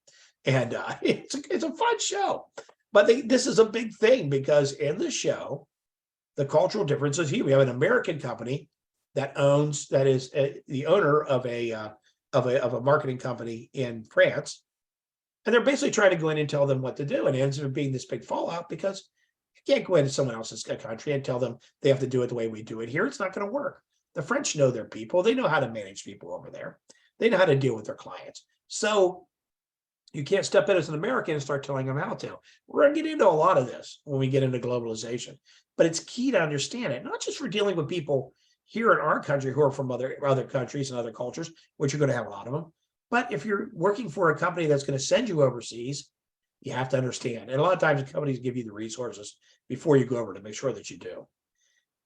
And it's a fun show. But this is a big thing because in the show, the cultural difference is huge. We have an American company that is the owner of a marketing company in France. And they're basically trying to go in and tell them what to do. And it ends up being this big fallout because you can't go into someone else's country and tell them they have to do it the way we do it here. It's not going to work. The French know their people. They know how to manage people over there. They know how to deal with their clients. So you can't step in as an American and start telling them how to. We're going to get into a lot of this when we get into globalization. But it's key to understand it, not just for dealing with people here in our country who are from other countries and other cultures, which you're going to have a lot of them. But if you're working for a company that's going to send you overseas, you have to understand. And a lot of times companies give you the resources before you go over to make sure that you do.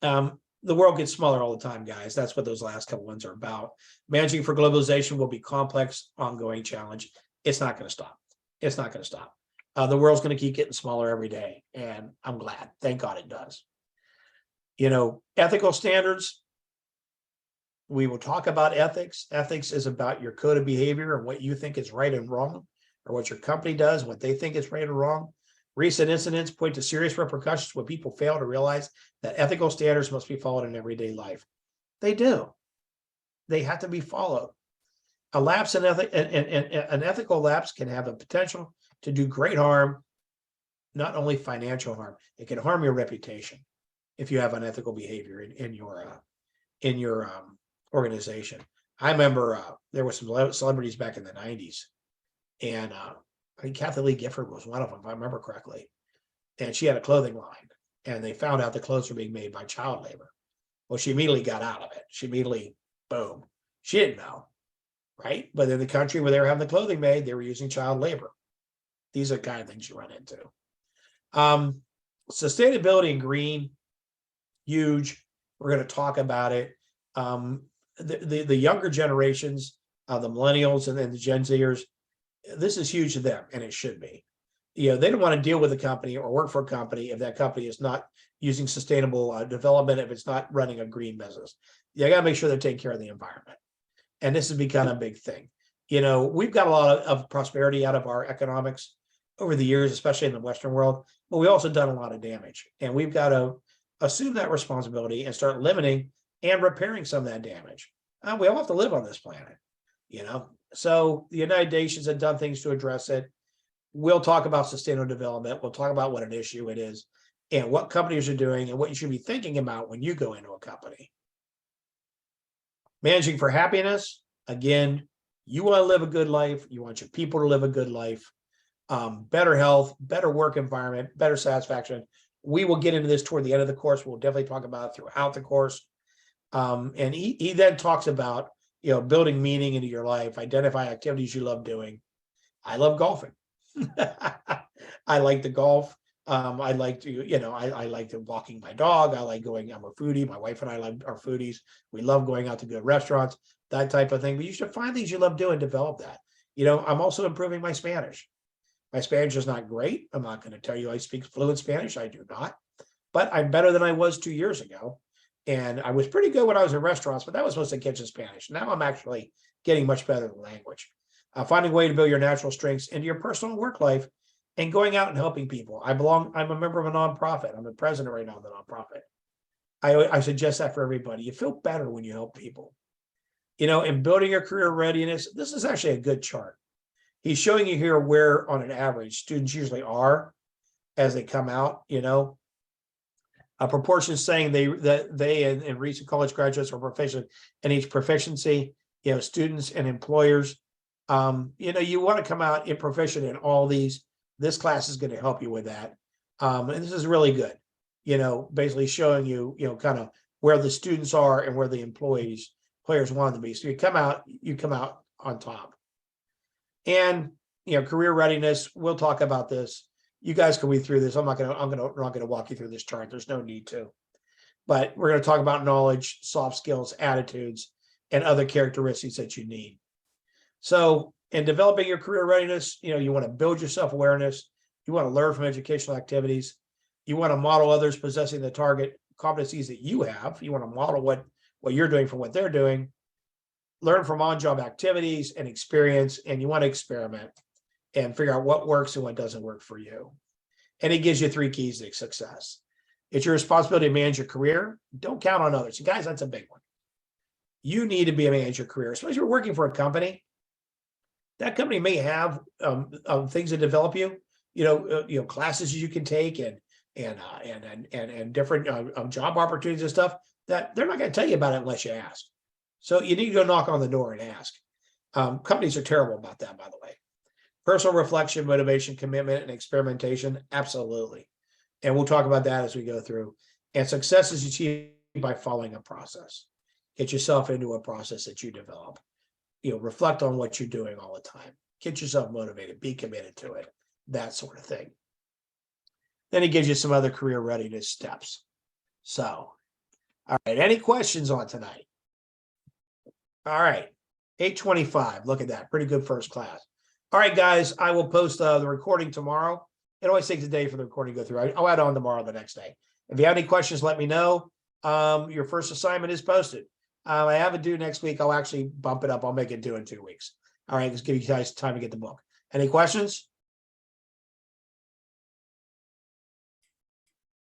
The world gets smaller all the time, guys. That's what those last couple ones are about. Managing for globalization will be complex, ongoing challenge. It's not going to stop. It's not going to stop. The world's going to keep getting smaller every day. And I'm glad. Thank God it does. Ethical standards. We will talk about ethics. Ethics is about your code of behavior and what you think is right and wrong, or what your company does, what they think is right or wrong. Recent incidents point to serious repercussions when people fail to realize that ethical standards must be followed in everyday life. They do. They have to be followed. A lapse in an ethical lapse can have a potential to do great harm, not only financial harm. It can harm your reputation. if you have unethical behavior in your organization. I remember there were some celebrities back in the 90s, and I think Kathy Lee Gifford was one of them, if I remember correctly. And she had a clothing line, and they found out the clothes were being made by child labor. Well, she immediately got out of it. She immediately, boom. She didn't know, right? But in the country where they were having the clothing made, they were using child labor. These are the kind of things you run into. Sustainability and green, huge. We're going to talk about it. The younger generations, the millennials and then the Gen Zers, this is huge to them, and it should be. They don't want to deal with a company or work for a company if that company is not using sustainable development, if it's not running a green business. You got to make sure they're taking care of the environment. And this has become a big thing. We've got a lot of prosperity out of our economics over the years, especially in the Western world, but we've also done a lot of damage. And we've got to assume that responsibility and start limiting and repairing some of that damage. We all have to live on this planet, So the United Nations have done things to address it. We'll talk about sustainable development. We'll talk about what an issue it is and what companies are doing and what you should be thinking about when you go into a company. Managing for happiness. Again, you want to live a good life. You want your people to live a good life. Better health, better work environment, better satisfaction. We will get into this toward the end of the course. We'll definitely talk about it throughout the course. And he then talks about, building meaning into your life, identify activities you love doing. I love golfing. I like to golf. I like to, I like to walking my dog. I like going, I'm a foodie. My wife and I are foodies. We love going out to good restaurants, that type of thing. But you should find things you love doing, develop that. I'm also improving my Spanish. My Spanish is not great. I'm not going to tell you I speak fluent Spanish. I do not. But I'm better than I was 2 years ago. And I was pretty good when I was in restaurants, but that was mostly kitchen Spanish. Now I'm actually getting much better at the language. Finding a way to build your natural strengths into your personal work life and going out and helping people. I'm a member of a nonprofit. I'm the president right now of the nonprofit. I suggest that for everybody. You feel better when you help people. In building your career readiness, this is actually a good chart. He's showing you here where, on an average, students usually are as they come out. A proportion saying they and recent college graduates are proficient in each proficiency. Students and employers. You want to come out in proficient in all these. This class is going to help you with that. And this is really good. Basically showing you, kind of where the students are and where the players want them to be. So you come out on top. And career readiness. We'll talk about this. You guys can read through this. I'm not gonna walk you through this chart. There's no need to. But we're going to talk about knowledge, soft skills, attitudes, and other characteristics that you need. So in developing your career readiness, you want to build your self-awareness. You want to learn from educational activities. You want to model others possessing the target competencies that you have. You want to model what you're doing from what they're doing. Learn from on-job activities and experience, and you want to experiment and figure out what works and what doesn't work for you. And it gives you 3 keys to success. It's your responsibility to manage your career. Don't count on others. Guys, that's a big one. You need to be a manager of your career, especially if you're working for a company. That company may have things to develop you, classes you can take and different job opportunities and stuff that they're not going to tell you about it unless you ask. So you need to go knock on the door and ask. Companies are terrible about that, by the way. Personal reflection, motivation, commitment, and experimentation, absolutely. And we'll talk about that as we go through. And success is achieved by following a process. Get yourself into a process that you develop. Reflect on what you're doing all the time. Get yourself motivated, be committed to it, that sort of thing. Then he gives you some other career readiness steps. So, all right, any questions on tonight? All right, 8:25, look at that, pretty good first class. All right, guys, I will post the recording tomorrow. It always takes a day for the recording to go through. I'll add on tomorrow the next day. If you have any questions, let me know. Your first assignment is posted. I have it due next week. I'll actually bump it up. I'll make it due in 2 weeks. All right, just give you guys time to get the book. Any questions?